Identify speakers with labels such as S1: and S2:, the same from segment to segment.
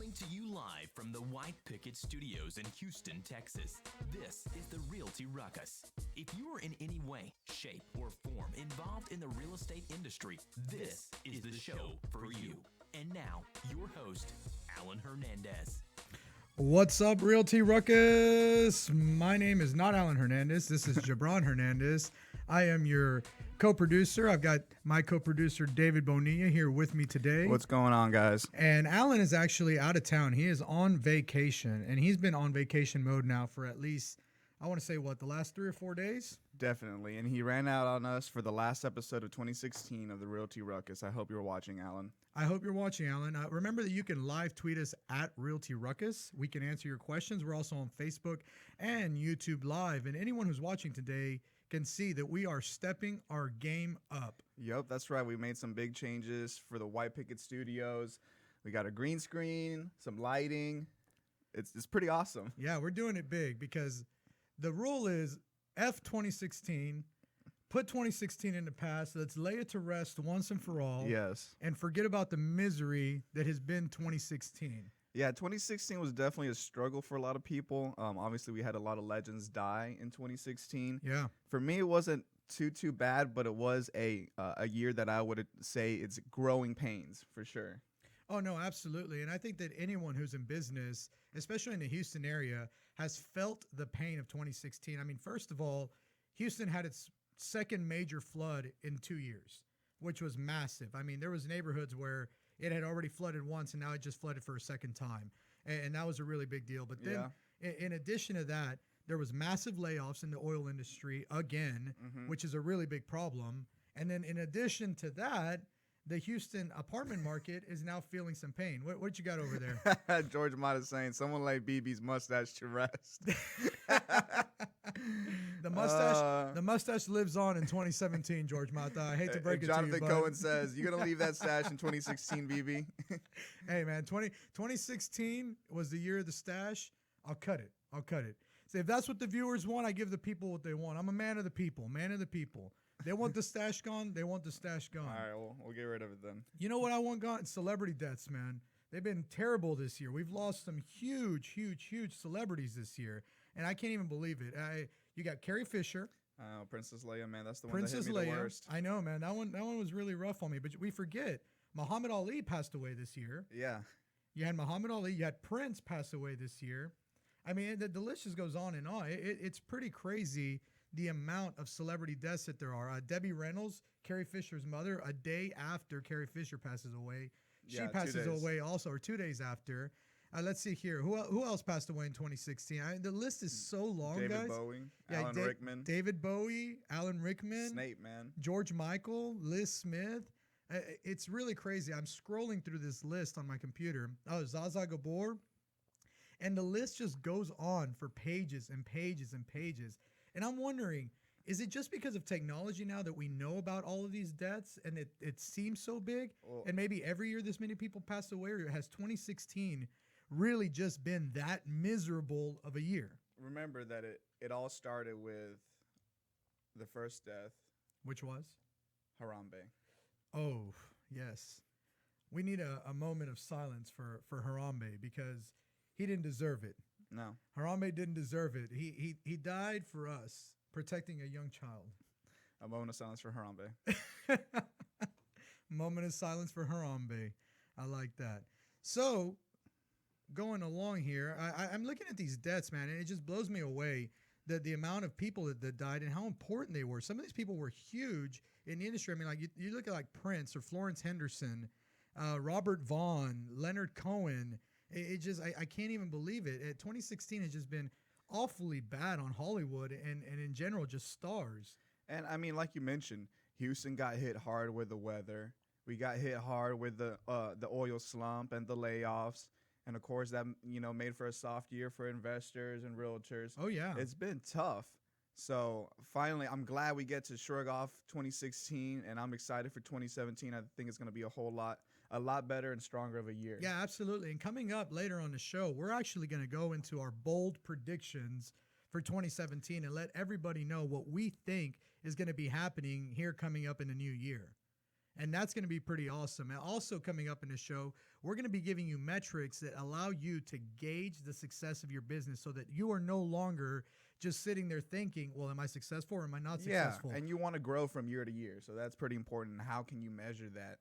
S1: Coming to you live from the White Picket Studios in Houston, Texas, this is the Realty Ruckus. If you are in any way, shape, or form involved in the real estate industry, this is the show for you. And now, your host, Alan Hernandez.
S2: What's up, Realty Ruckus? My name is not Alan Hernandez. This is Jabron Hernandez. I am your co-producer. I've got my co-producer, David Bonilla, here with me today.
S3: What's going on, guys?
S2: And Alan is actually out of town. He is on vacation, and he's been on vacation mode now for at least, I want to say, the last 3 or 4 days?
S3: Definitely. And he ran out on us for the last episode of 2016 of the Realty Ruckus. I hope you're watching, Alan.
S2: I hope you're watching, Alan. Remember that you can live tweet us at Realty Ruckus. We can answer your questions. We're also on Facebook and YouTube Live. And anyone who's watching today can see that we are stepping our game up.
S3: Yep, that's right. We made some big changes for the White Picket Studios. We got a green screen, some lighting. It's pretty awesome.
S2: Yeah, we're doing it big because the rule is F 2016. Put 2016 in the past. Let's lay it to rest once and for all.
S3: Yes.
S2: And forget about the misery that has been 2016.
S3: Yeah, 2016 was definitely a struggle for a lot of people. Obviously, we had a lot of legends die in 2016.
S2: Yeah.
S3: For me, it wasn't too bad, but it was a year that I would say it's growing pains for sure.
S2: Oh, no, absolutely. And I think that anyone who's in business, especially in the Houston area, has felt the pain of 2016. I mean, first of all, Houston had its second major flood in 2 years, which was massive. I mean, there was neighborhoods where it had already flooded once, and now it just flooded for a second time. And that was a really big deal. But then, in addition to that, there was massive layoffs in the oil industry again, which is a really big problem. And then in addition to that, the Houston apartment market is now feeling some pain. What you got over there?
S3: George Mott is saying, someone like BB's mustache to rest.
S2: The mustache lives on in 2017, George Mata. I hate to break it to you,
S3: Jonathan Cohen says, you going to leave that stash in 2016, BB?
S2: Hey, man, 2016 was the year of the stash. I'll cut it. So if that's what the viewers want, I give the people what they want. I'm a man of the people. They want the stash gone. They want the stash gone.
S3: All right, we'll get rid of it then.
S2: You know what I want gone? Celebrity deaths, man. They've been terrible this year. We've lost some huge celebrities this year, and I can't even believe it. You got Carrie Fisher.
S3: Princess Leia, man, that's the one that hit me the worst.
S2: I know, man. That one was really rough on me. But we forget, Muhammad Ali passed away this year.
S3: Yeah.
S2: You had Muhammad Ali. You had Prince pass away this year. I mean, the list just goes on and on. It's pretty crazy the amount of celebrity deaths that there are. Debbie Reynolds, Carrie Fisher's mother, a day after Carrie Fisher passes away. She passes away also, or 2 days after. Let's see here. Who else passed away in 2016? The list is so long,
S3: David
S2: guys.
S3: Bowie, Alan Rickman.
S2: David Bowie, Alan Rickman.
S3: Snape, man.
S2: George Michael, Liz Smith. It's really crazy. I'm scrolling through this list on my computer. Oh, Zaza Gabor. And the list just goes on for pages and pages and pages. And I'm wondering, is it just because of technology now that we know about all of these deaths and it seems so big? And maybe every year this many people pass away, or has 2016 really just been that miserable of a year?
S3: Remember that it all started with the first death.
S2: Which was?
S3: Harambe.
S2: Oh, yes. We need a moment of silence for Harambe because he didn't deserve it.
S3: No.
S2: Harambe didn't deserve it. He died for us, protecting a young child.
S3: A moment of silence for Harambe.
S2: Moment of silence for Harambe. I like that. So, going along here, I'm looking at these deaths, man, and it just blows me away the amount of people that died and how important they were. Some of these people were huge in the industry. I mean, like you look at like Prince or Florence Henderson, Robert Vaughn, Leonard Cohen. I can't even believe it. 2016 has just been awfully bad on Hollywood and in general, just stars.
S3: And I mean, like you mentioned, Houston got hit hard with the weather. We got hit hard with the oil slump and the layoffs. And of course, that made for a soft year for investors and realtors.
S2: Oh yeah,
S3: it's been tough. So finally, I'm glad we get to shrug off 2016, and I'm excited for 2017. I think it's going to be a lot better and stronger of a year.
S2: Yeah, absolutely. And coming up later on the show, we're actually going to go into our bold predictions for 2017 and let everybody know what we think is going to be happening here coming up in the new year. And that's going to be pretty awesome. And also coming up in the show, we're going to be giving you metrics that allow you to gauge the success of your business so that you are no longer just sitting there thinking, well, am I successful or am I not successful?
S3: Yeah, and you want to grow from year to year. So that's pretty important. How can you measure that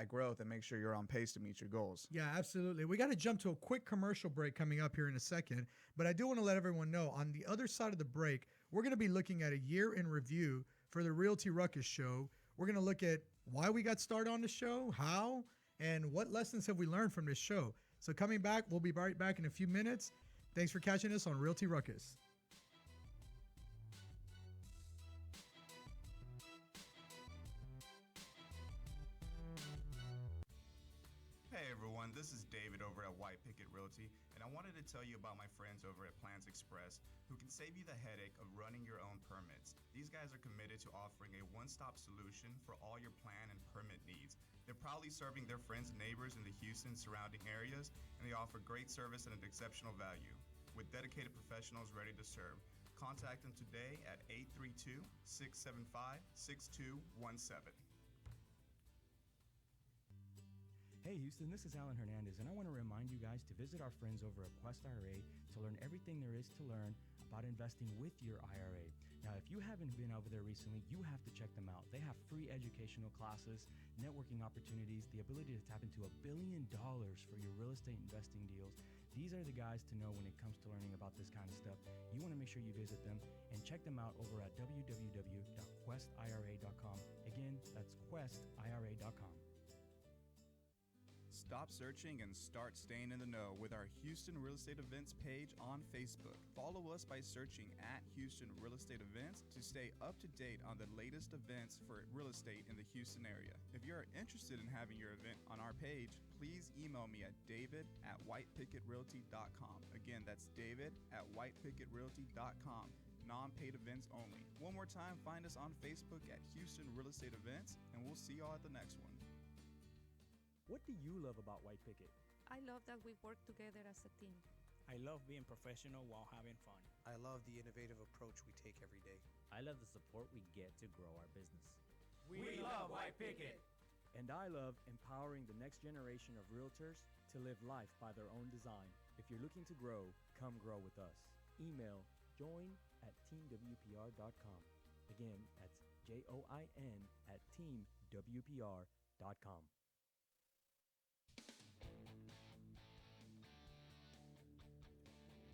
S3: growth and make sure you're on pace to meet your goals?
S2: Yeah, absolutely. We got to jump to a quick commercial break coming up here in a second, but I do want to let everyone know on the other side of the break, we're going to be looking at a year in review for the Realty Ruckus show. We're going to look at why we got started on the show, how, and what lessons have we learned from this show. So coming back, we'll be right back in a few minutes. Thanks for catching us on Realty Ruckus.
S4: Hey everyone, this is David over at White Picket Realty, and I wanted to tell you about my friends over at Plans Express who can save you the headache of running your own permits. These guys are committed to offering a one-stop solution for all your plan and permit needs. They're proudly serving their friends and neighbors in the Houston surrounding areas, and they offer great service and an exceptional value. With dedicated professionals ready to serve, contact them today at 832-675-6217.
S5: Hey Houston, this is Alan Hernandez, and I want to remind you guys to visit our friends over at Quest IRA to learn everything there is to learn about investing with your IRA. Now, if you haven't been over there recently, you have to check them out. They have free educational classes, networking opportunities, the ability to tap into $1 billion for your real estate investing deals. These are the guys to know when it comes to learning about this kind of stuff. You want to make sure you visit them and check them out over at www.questira.com. Again, that's questira.com.
S4: Stop searching and start staying in the know with our Houston Real Estate Events page on Facebook. Follow us by searching at Houston Real Estate Events to stay up to date on the latest events for real estate in the Houston area. If you're interested in having your event on our page, please email me at david@whitepicketrealty.com. Again, that's david@whitepicketrealty.com. Non-paid events only. One more time, find us on Facebook at Houston Real Estate Events, and we'll see y'all at the next one.
S5: What do you love about White Picket?
S6: I love that we work together as a team.
S7: I love being professional while having fun.
S8: I love the innovative approach we take every day.
S9: I love the support we get to grow our business.
S10: We love White Picket.
S5: And I love empowering the next generation of realtors to live life by their own design. If you're looking to grow, come grow with us. Email join@teamwpr.com. Again, that's join@teamwpr.com.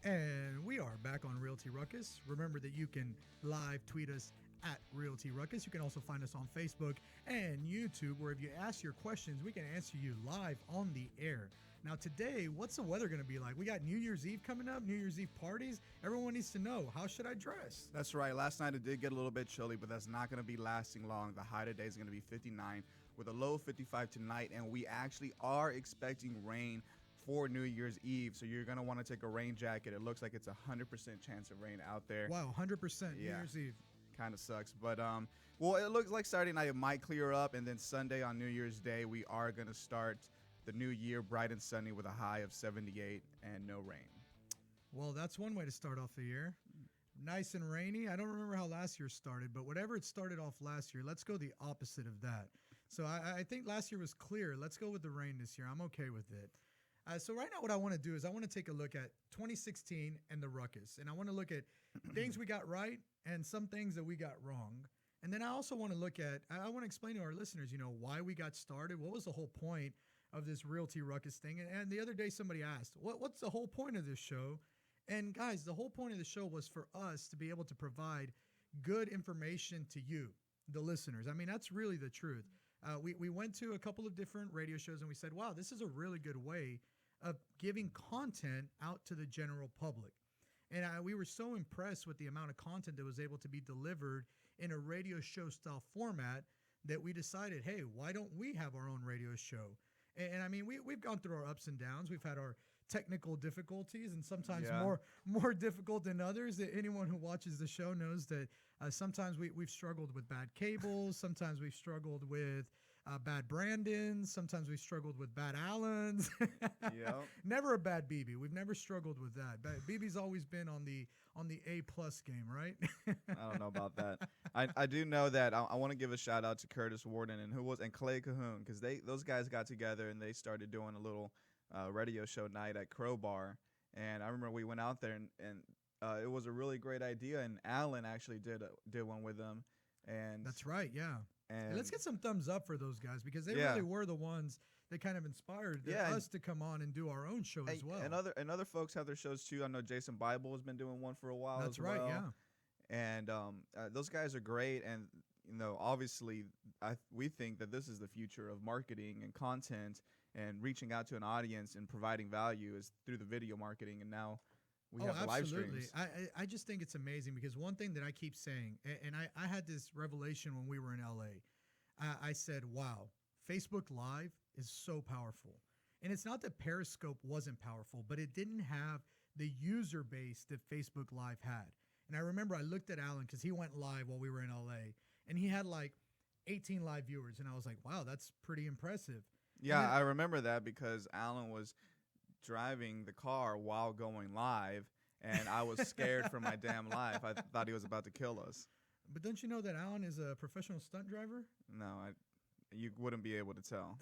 S2: And we are back on Realty Ruckus. Remember that you can live tweet us at Realty Ruckus. You can also find us on Facebook and YouTube, where if you ask your questions, we can answer you live on the air. Now today, what's the weather going to be like? We got New Year's Eve coming up, New Year's Eve parties. Everyone needs to know, how should I dress?
S3: That's right. Last night it did get a little bit chilly, but that's not going to be lasting long. The high today is going to be 59 with a low of 55 tonight, and we actually are expecting rain for New Year's Eve, so you're going to want to take a rain jacket. It looks like it's 100% chance of rain out there.
S2: Wow, 100% New Year's Eve.
S3: Kind of sucks, but well, it looks like Saturday night it might clear up, and then Sunday on New Year's Day we are going to start the new year bright and sunny with a high of 78 and no rain.
S2: Well, that's one way to start off the year. Nice and rainy. I don't remember how last year started, but whatever it started off last year, let's go the opposite of that. So I think last year was clear. Let's go with the rain this year. I'm okay with it. So right now what I want to do is I want to take a look at 2016 and the Ruckus. And I want to look at things we got right and some things that we got wrong. And then I also want to look at, I want to explain to our listeners, why we got started. What was the whole point of this Realty Ruckus thing? And the other day somebody asked, what's the whole point of this show? And guys, the whole point of the show was for us to be able to provide good information to you, the listeners. I mean, that's really the truth. We went to a couple of different radio shows and we said, wow, this is a really good way of giving content out to the general public. And we were so impressed with the amount of content that was able to be delivered in a radio show style format that we decided, hey, why don't we have our own radio show? And I mean, we've gone through our ups and downs. We've had our technical difficulties, and sometimes more difficult than others. That anyone who watches the show knows that sometimes we've struggled with bad cables. Sometimes we've struggled with bad Brandons. Sometimes we struggled with bad Allens.
S3: Yep.
S2: Never a bad BB. We've never struggled with that. BB's always been on the A+ game, right?
S3: I don't know about that. I do know that I want to give a shout out to Curtis Warden and Clay Cahoon, because those guys got together and they started doing a little radio show night at Crowbar. And I remember we went out there and it was a really great idea. And Alan actually did one with them. And
S2: That's right, yeah.
S3: And
S2: let's get some thumbs up for those guys, because they
S3: Yeah.
S2: really were the ones that kind of inspired us to come on and do our own show as well.
S3: And other folks have their shows too. I know Jason Bible has been doing one for a while.
S2: That's
S3: as
S2: right,
S3: well.
S2: yeah.
S3: And those guys are great. And obviously, we think that this is the future of marketing and content and reaching out to an audience and providing value is through the video marketing. And now we have the live streams.
S2: I just think it's amazing, because one thing that I keep saying, and I had this revelation when we were in LA. I said, wow, Facebook Live is so powerful. And it's not that Periscope wasn't powerful, but it didn't have the user base that Facebook Live had. And I remember I looked at Alan, because he went live while we were in LA, and he had like 18 live viewers. And I was like, wow, that's pretty impressive.
S3: Yeah, I remember that because Alan was driving the car while going live, and I was scared for my damn life. I thought he was about to kill us.
S2: But don't you know that Alan is a professional stunt driver?
S3: No, you wouldn't be able to tell.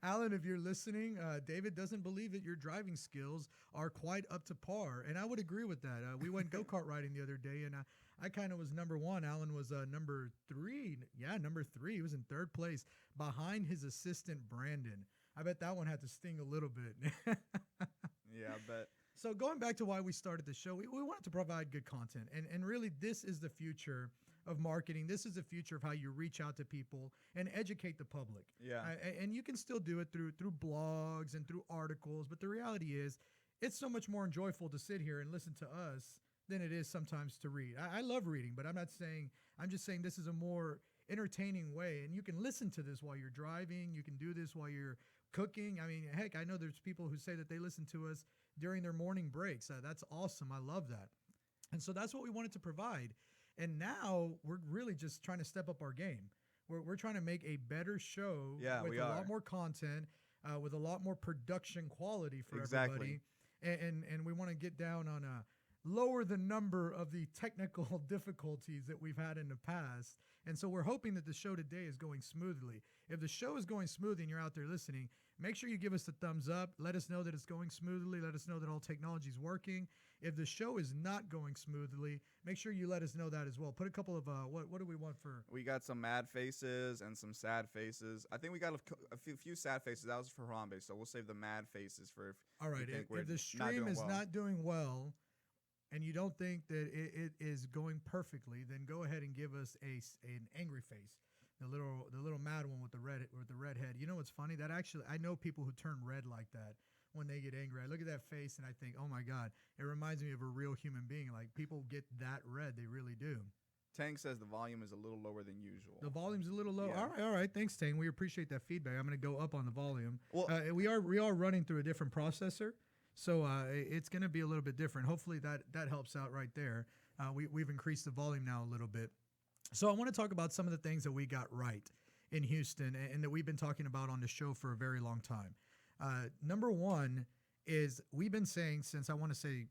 S2: Alan, if you're listening, David doesn't believe that your driving skills are quite up to par. And I would agree with that. We went go-kart riding the other day, and I kind of was number one. Alan was number three. Yeah, number three. He was in third place behind his assistant, Brandon. I bet that one had to sting a little bit.
S3: Yeah, I bet.
S2: So going back to why we started the show, we wanted to provide good content. And really, this is the future of marketing. This is the future of how you reach out to people and educate the public.
S3: Yeah.
S2: And you can still do it through blogs and through articles. But the reality is, it's so much more enjoyable to sit here and listen to us than it is sometimes to read. I love reading, but I'm just saying this is a more entertaining way. And you can listen to this while you're driving. You can do this while you're cooking. I mean, heck, I know there's people who say that they listen to us during their morning breaks. That's awesome. I love that. And so that's what we wanted to provide. And now we're really just trying to step up our game. We're trying to make a better show with a lot more content, with a lot more production quality for everybody. And we want to get down on lower the number of the technical difficulties that we've had in the past. And so we're hoping that the show today is going smoothly. If the show is going smoothly and you're out there listening, make sure you give us the thumbs up. Let us know that it's going smoothly. Let us know that all technology is working. If the show is not going smoothly, make sure you let us know that as well. Put a couple of, what do we want for?
S3: We got some mad faces and some sad faces. I think we got a few sad faces. That was for Harambe, so we'll save the mad faces for if
S2: all right, if the stream is not doing well, and you don't think that it is going perfectly, then go ahead and give us an angry face, the little mad one with the red head. You know what's funny? That actually, I know people who turn red like that when they get angry. I look at that face and I think, oh my God, it reminds me of a real human being. Like, people get that red, they really do.
S3: Tank says the volume is a little lower than usual.
S2: The volume's a little low.
S3: Yeah.
S2: All right. Thanks, Tank. We appreciate that feedback. I'm going to go up on the volume.
S3: Well,
S2: we are running through a different processor. So it's going to be a little bit different. Hopefully that helps out right there. We've increased the volume now a little bit. So I want to talk about some of the things that we got right in Houston and that we've been talking about on the show for a very long time. Number one is we've been saying since, I want to say,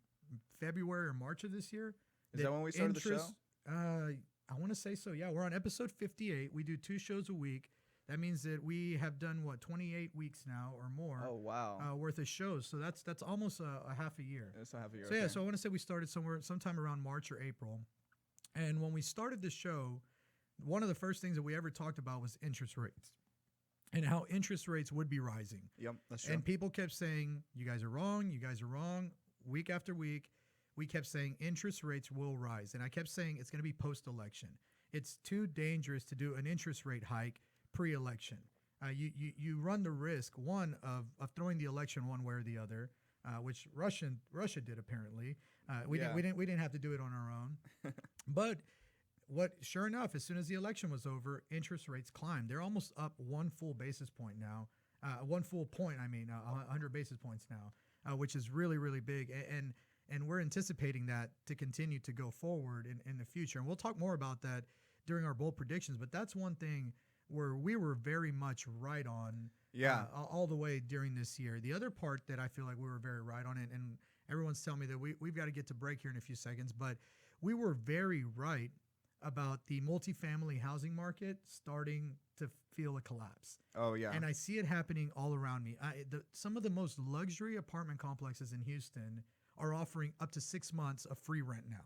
S2: February or March of this year.
S3: Is that when we started the show?
S2: I want to say so, yeah. We're on episode 58. We do 2 shows a week. That means that we have done, 28 weeks now or more.
S3: Oh, wow.
S2: Worth of shows. So that's almost a half a year.
S3: It's a half a year.
S2: So, yeah, so I want to say we started sometime around March or April. And when we started the show, one of the first things that we ever talked about was interest rates and how interest rates would be rising.
S3: Yep, that's true.
S2: And people kept saying, you guys are wrong. You guys are wrong. Week after week, we kept saying interest rates will rise. And I kept saying it's going to be post-election. It's too dangerous to do an interest rate hike pre-election. You run the risk, one, of throwing the election one way or the other, which Russia did apparently. We didn't have to do it on our own. But sure enough, as soon as the election was over, interest rates climbed. They're almost up 1 full basis point now. 1 full point, 100 basis points now, which is really, really big. And we're anticipating that to continue to go forward in the future. And we'll talk more about that during our bold predictions. But that's one thing where we were very much right on all the way during this year. The other part that I feel like we were very right on, and everyone's telling me that we've got to get to break here in a few seconds, but we were very right about the multifamily housing market starting to feel a collapse.
S3: Oh, yeah.
S2: And I see it happening all around me. Some of the most luxury apartment complexes in Houston are offering up to 6 months of free rent now.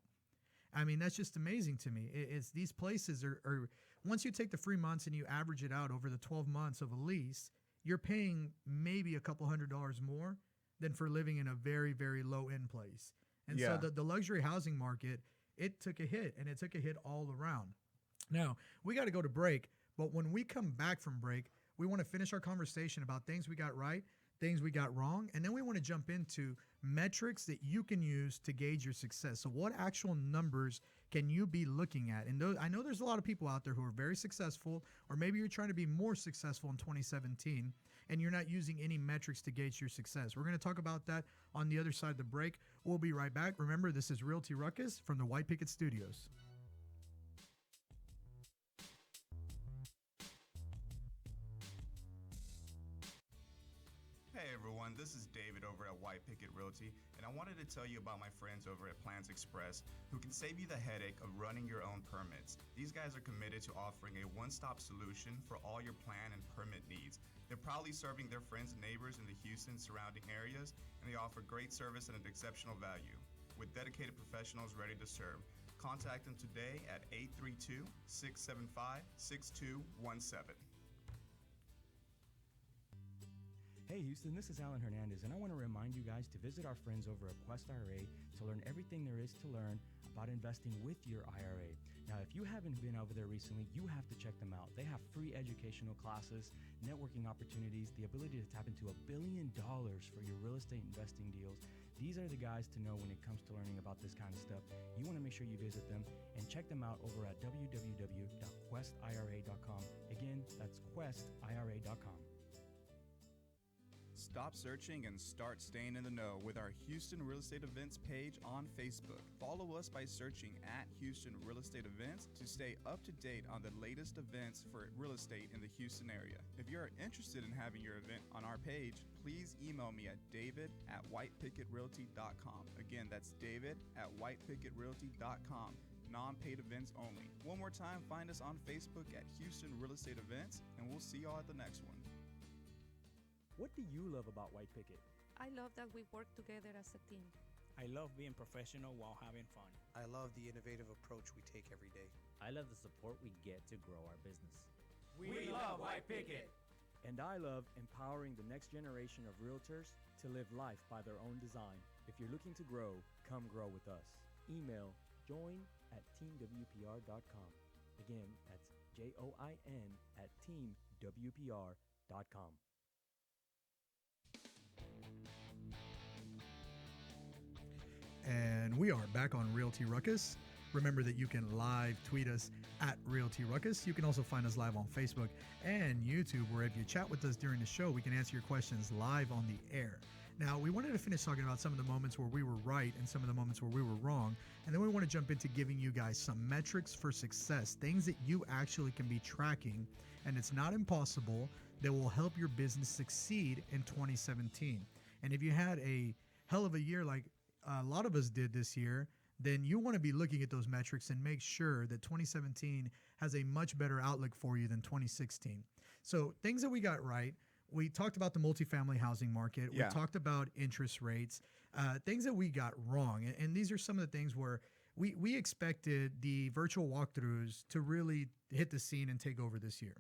S2: I mean, that's just amazing to me. It's these places are once you take the free months and you average it out over the 12 months of a lease, you're paying maybe a couple $100 more than for living in a very, very low end place. And so the luxury housing market, it took a hit, and it took a hit all around. Now, we got to go to break, but when we come back from break, we want to finish our conversation about things we got right, things we got wrong, and then we want to jump into metrics that you can use to gauge your success. So what actual numbers can you be looking at? And I know there's a lot of people out there who are very successful, or maybe you're trying to be more successful in 2017, and you're not using any metrics to gauge your success. We're going to talk about that on the other side of the break. We'll be right back. Remember, this is Realty Ruckus from the White Picket Studios.
S4: Hey everyone, this is David over at White Picket Realty, and I wanted to tell you about my friends over at Plans Express who can save you the headache of running your own permits. These guys are committed to offering a one-stop solution for all your plan and permit needs. They're proudly serving their friends and neighbors in the Houston surrounding areas, and they offer great service and an exceptional value. With dedicated professionals ready to serve, contact them today at 832-675-6217.
S5: Hey Houston, this is Alan Hernandez, and I want to remind you guys to visit our friends over at Quest IRA to learn everything there is to learn about investing with your IRA. Now, if you haven't been over there recently, you have to check them out. They have free educational classes, networking opportunities, the ability to tap into $1 billion for your real estate investing deals. These are the guys to know when it comes to learning about this kind of stuff. You want to make sure you visit them and check them out over at www.questira.com. Again, that's questira.com.
S3: Stop searching and start staying in the know with our Houston Real Estate Events page on Facebook. Follow us by searching at Houston Real Estate Events to stay up to date on the latest events for real estate in the Houston area. If you are interested in having your event on our page, please email me at david@whitepicketrealty.com. Again, that's david@whitepicketrealty.com. Non-paid events only. One more time, find us on Facebook at Houston Real Estate Events, and we'll see y'all at the next one.
S5: What do you love about White Picket?
S6: I love that we work together as a team.
S7: I love being professional while having fun.
S8: I love the innovative approach we take every day.
S9: I love the support we get to grow our business.
S10: We love White Picket.
S5: And I love empowering the next generation of realtors to live life by their own design. If you're looking to grow, come grow with us. Email join@teamwpr.com. Again, that's join@teamwpr.com.
S2: And we are back on Realty Ruckus. Remember that you can live tweet us at Realty Ruckus. You can also find us live on Facebook and YouTube, where if you chat with us during the show, we can answer your questions live on the air. Now, we wanted to finish talking about some of the moments where we were right and some of the moments where we were wrong. And then we want to jump into giving you guys some metrics for success, things that you actually can be tracking, and it's not impossible, that will help your business succeed in 2017. And if you had a hell of a year like a lot of us did this year, then you want to be looking at those metrics and make sure that 2017 has a much better outlook for you than 2016. So things that we got right, we talked about the multifamily housing market.
S3: Yeah.
S2: We talked about interest rates, things that we got wrong. And these are some of the things where we expected the virtual walkthroughs to really hit the scene and take over this year.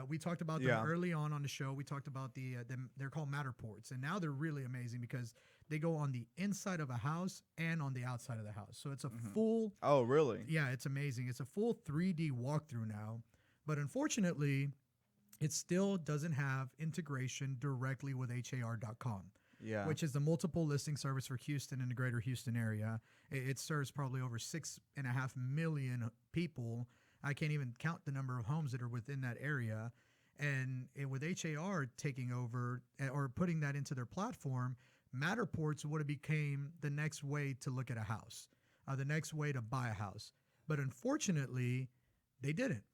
S2: We talked about them early on the show. We talked about they're called Matterports, and now they're really amazing because they go on the inside of a house and on the outside of the house. So it's a full.
S3: Oh, really?
S2: Yeah, it's amazing. It's a full 3D walkthrough now, but unfortunately, it still doesn't have integration directly with HAR.com.
S3: Yeah.
S2: Which is the multiple listing service for Houston and the greater Houston area. It serves probably over 6.5 million people. I can't even count the number of homes that are within that area. And with HAR taking over or putting that into their platform, Matterports would have became the next way to look at a house, the next way to buy a house. But unfortunately, they didn't.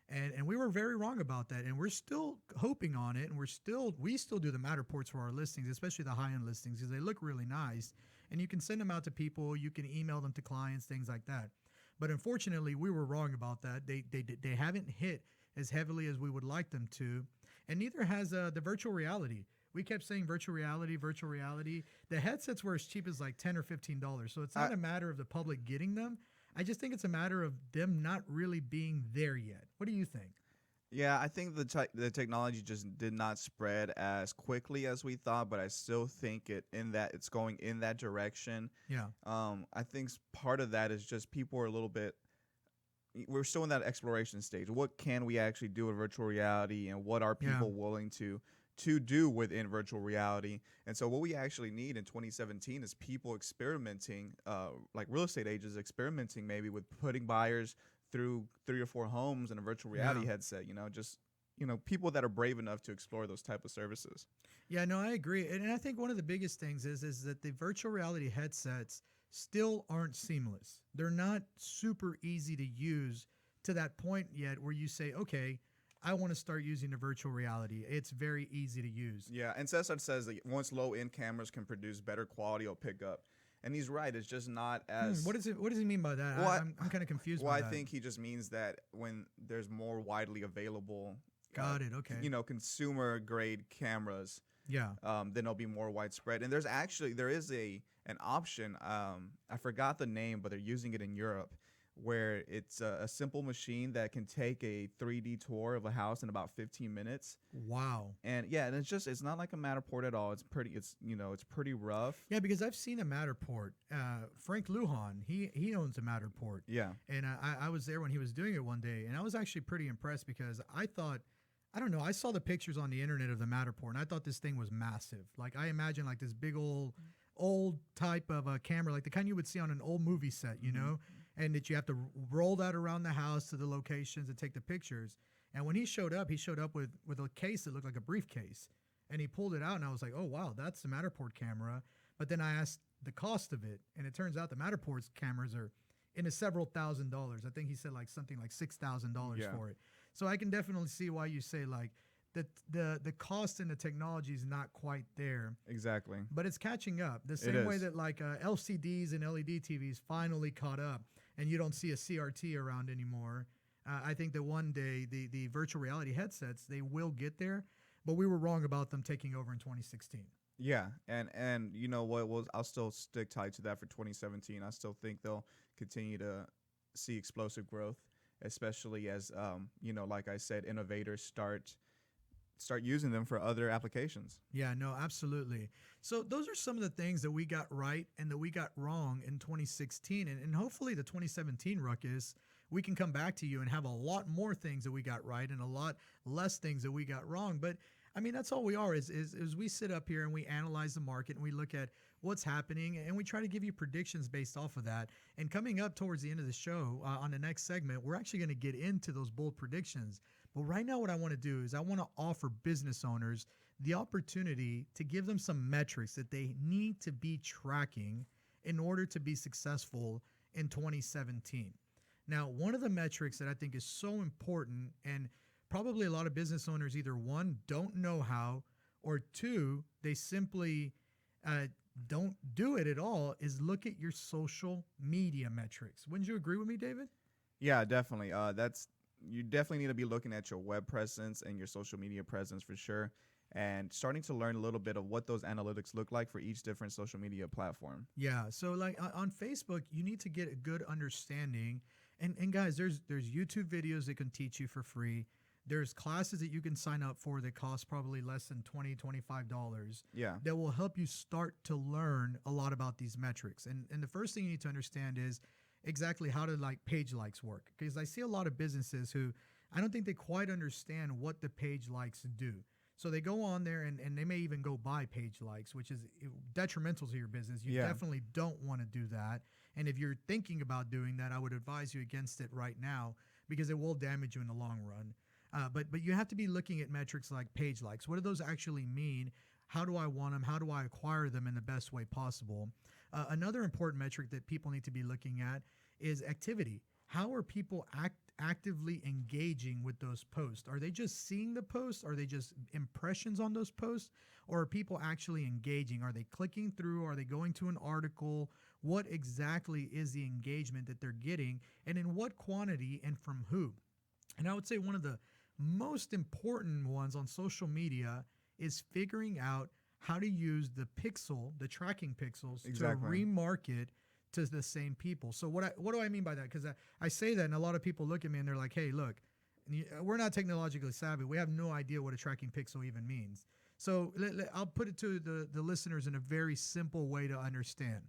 S2: And we were very wrong about that. And we're still hoping on it. And we still do the Matterports for our listings, especially the high-end listings, because they look really nice. And you can send them out to people. You can email them to clients, things like that. But unfortunately, we were wrong about that. They haven't hit as heavily as we would like them to. And neither has the virtual reality. We kept saying virtual reality, virtual reality. The headsets were as cheap as like $10 or $15. So it's not a matter of the public getting them. I just think it's a matter of them not really being there yet. What do you think?
S3: Yeah, I think the technology just did not spread as quickly as we thought, but I still think it's going in that direction.
S2: Yeah.
S3: I think part of that is just people are a little bit. We're still in that exploration stage. What can we actually do with virtual reality, and what are people willing to do within virtual reality? And so what we actually need in 2017 is people experimenting, like real estate agents experimenting maybe with putting buyers through 3 or 4 homes in a virtual reality headset, just people that are brave enough to explore those type of services.
S2: Yeah, no, I agree. And I think one of the biggest things is that the virtual reality headsets still aren't seamless. They're not super easy to use to that point yet where you say, okay, I want to start using the virtual reality. It's very easy to use.
S3: Yeah, and Cesar says that once low-end cameras can produce better quality, it'll pick up. And he's right. It's just not as.
S2: What does he mean by that?
S3: Well,
S2: I'm kind of confused.
S3: Well,
S2: by
S3: I
S2: that.
S3: think he just means that when there's more widely available,
S2: got it. Okay.
S3: Consumer grade cameras.
S2: Yeah.
S3: Then it'll be more widespread. And there is an option. I forgot the name, but they're using it in Europe, where it's a simple machine that can take a 3D tour of a house in about 15 minutes.
S2: Wow.
S3: And it's not like a Matterport at all. It's pretty rough.
S2: Yeah, because I've seen a Matterport. Frank Lujan, he owns a Matterport.
S3: Yeah.
S2: And I was there when he was doing it one day, and I was actually pretty impressed because I saw the pictures on the internet of the Matterport, and I thought this thing was massive. Like, I imagine like this big old type of a camera, like the kind you would see on an old movie set, and that you have to roll that around the house to the locations and take the pictures. And when he showed up with a case that looked like a briefcase, and he pulled it out, and I was like, oh, wow, that's the Matterport camera. But then I asked the cost of it, and it turns out the Matterport's cameras are in the several $1,000s. I think he said like something like $6,000 for it. So I can definitely see why you say like that the cost and the technology is not quite there.
S3: Exactly.
S2: But it's catching up. The same way that like LCDs and LED TVs finally caught up, and you don't see a CRT around anymore. I think that one day the virtual reality headsets, they will get there, but we were wrong about them taking over in 2016.
S3: Yeah, and you know what? I'll still stick tight to that for 2017. I still think they'll continue to see explosive growth, especially as like I said, innovators start using them for other applications.
S2: Yeah, no, absolutely. So those are some of the things that we got right and that we got wrong in 2016. And hopefully the 2017 Ruckus, we can come back to you and have a lot more things that we got right and a lot less things that we got wrong. But I mean, that's all we are is we sit up here and we analyze the market and we look at what's happening and we try to give you predictions based off of that. And coming up towards the end of the show on the next segment, we're actually going to get into those bold predictions. But right now what I want to do is I want to offer business owners the opportunity to give them some metrics that they need to be tracking in order to be successful in 2017. Now, one of the metrics that I think is so important, and probably a lot of business owners either one, don't know how, or two, they simply don't do it at all, is look at your social media metrics. Wouldn't you agree with me, David?
S3: Yeah, definitely. You definitely need to be looking at your web presence and your social media presence for sure, and starting to learn a little bit of what those analytics look like for each different social media platform.
S2: Yeah, so like on Facebook, you need to get a good understanding. And guys, there's YouTube videos that can teach you for free. There's classes that you can sign up for that cost probably less than $20, $25.
S3: Yeah.
S2: That will help you start to learn a lot about these metrics. And the first thing you need to understand is exactly how to like page likes work. Because I see a lot of businesses who I don't think they quite understand what the page likes do. So they go on there and they may even go buy page likes, which is detrimental to your business. You definitely don't want to do that. And if you're thinking about doing that, I would advise you against it right now because it will damage you in the long run. But you have to be looking at metrics like page likes. What do those actually mean? How do I want them? How do I acquire them in the best way possible? Another important metric that people need to be looking at is activity. How are people actively engaging with those posts? Are they just seeing the posts? Are they just impressions on those posts? Or are people actually engaging? Are they clicking through? Are they going to an article? What exactly is the engagement that they're getting, and in what quantity and from who? And I would say one of the most important ones on social media is figuring out how to use the tracking pixels to remarket to the same people. So what do I mean by that? Because I say that and a lot of people look at me and they're like, hey, look, we're not technologically savvy. We have no idea what a tracking pixel even means. So I'll put it to the listeners in a very simple way to understand.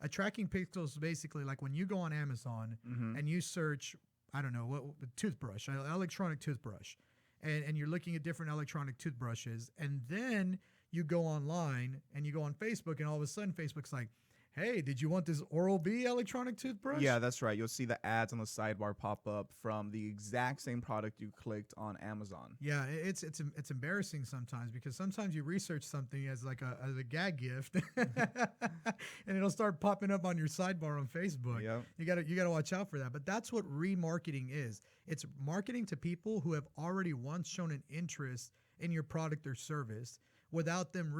S2: A tracking pixel is basically like when you go on Amazon and you search, I don't know, what toothbrush, electronic toothbrush, and you're looking at different electronic toothbrushes, and then you go online and you go on Facebook, and all of a sudden Facebook's like, hey, did you want this Oral-B electronic toothbrush?
S3: Yeah, that's right. You'll see the ads on the sidebar pop up from the exact same product you clicked on Amazon.
S2: Yeah, it's embarrassing sometimes, because sometimes you research something as like a gag gift, and it'll start popping up on your sidebar on Facebook.
S3: Yep.
S2: You gotta watch out for that. But that's what remarketing is. It's marketing to people who have already once shown an interest in your product or service, without them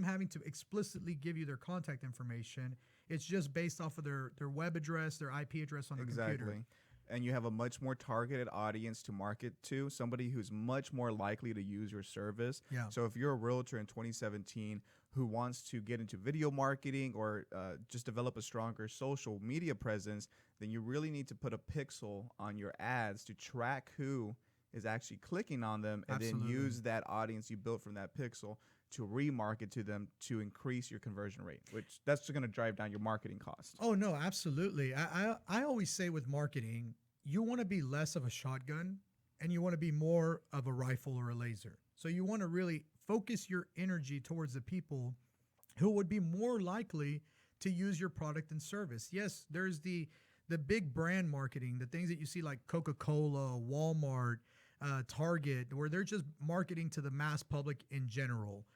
S2: having to explicitly give you their contact information. It's just based off of their web address, their IP address on the computer.
S3: And you have a much more targeted audience to market to, somebody who's much more likely to use your service.
S2: Yeah.
S3: So if you're a realtor in 2017 who wants to get into video marketing or just develop a stronger social media presence, then you really need to put a pixel on your ads to track who is actually clicking on them, and then use that audience you built from that pixel to remarket to them to increase your conversion rate, which that's just going to drive down your marketing cost.
S2: Oh, no, absolutely. I always say with marketing, you want to be less of a shotgun and you want to be more of a rifle or a laser. So you want to really focus your energy towards the people who would be more likely to use your product and service. Yes, there's the big brand marketing, the things that you see like Coca-Cola, Walmart, Target, where they're just marketing to the mass public in general.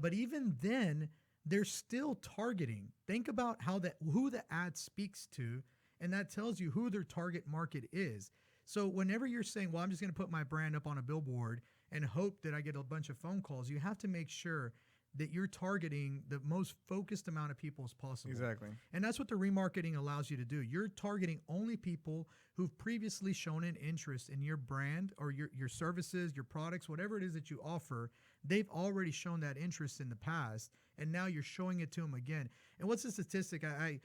S2: But even then, they're still targeting. Think about who the ad speaks to, and that tells you who their target market is. So whenever you're saying, well, I'm just going to put my brand up on a billboard and hope that I get a bunch of phone calls, you have to make sure that you're targeting the most focused amount of people as possible.
S3: Exactly.
S2: And that's what the remarketing allows you to do. You're targeting only people who've previously shown an interest in your brand or your services, your products, whatever it is that you offer. They've already shown that interest in the past, and now you're showing it to them again. And what's the statistic? I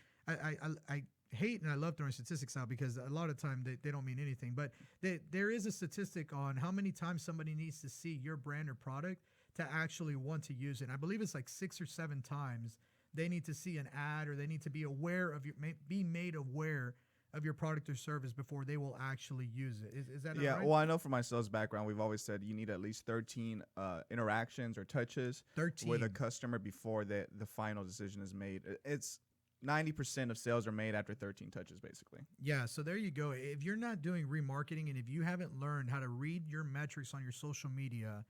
S2: hate and I love throwing statistics out because a lot of time they don't mean anything. But there is a statistic on how many times somebody needs to see your brand or product to actually want to use it. And I believe it's like 6 or 7 times they need to see an ad, or they need to be made aware of your product or service before they will actually use it. Is that not right?
S3: Well, I know from my sales background, we've always said you need at least 13 interactions or touches with a customer before the final decision is made. It's 90% of sales are made after 13 touches, basically.
S2: Yeah, so there you go. If you're not doing remarketing, and if you haven't learned how to read your metrics on your social media,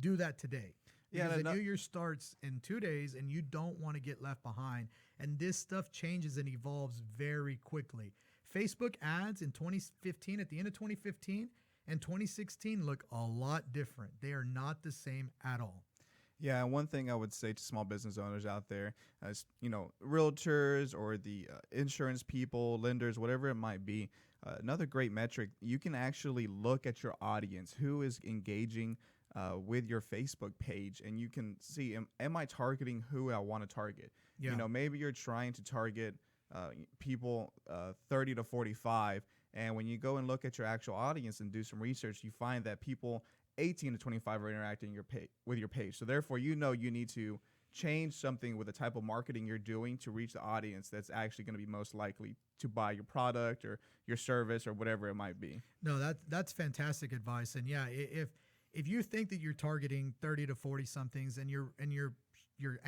S2: do that today. Because the new year starts in 2 days, and you don't want to get left behind. And this stuff changes and evolves very quickly. Facebook ads in 2015, at the end of 2015 and 2016, look a lot different. They are not the same at all.
S3: Yeah, and one thing I would say to small business owners out there, as realtors or the insurance people, lenders, whatever it might be, another great metric, you can actually look at your audience, who is engaging with your Facebook page, and you can see, am I targeting who I want to target?
S2: Yeah.
S3: Maybe you're trying to target people 30 to 45, and when you go and look at your actual audience and do some research, you find that people 18 to 25 are interacting with your page. So therefore, you need to change something with the type of marketing you're doing to reach the audience that's actually going to be most likely to buy your product or your service or whatever it might be.
S2: No, that's fantastic advice. And yeah, if you think that you're targeting 30 to 40 somethings and your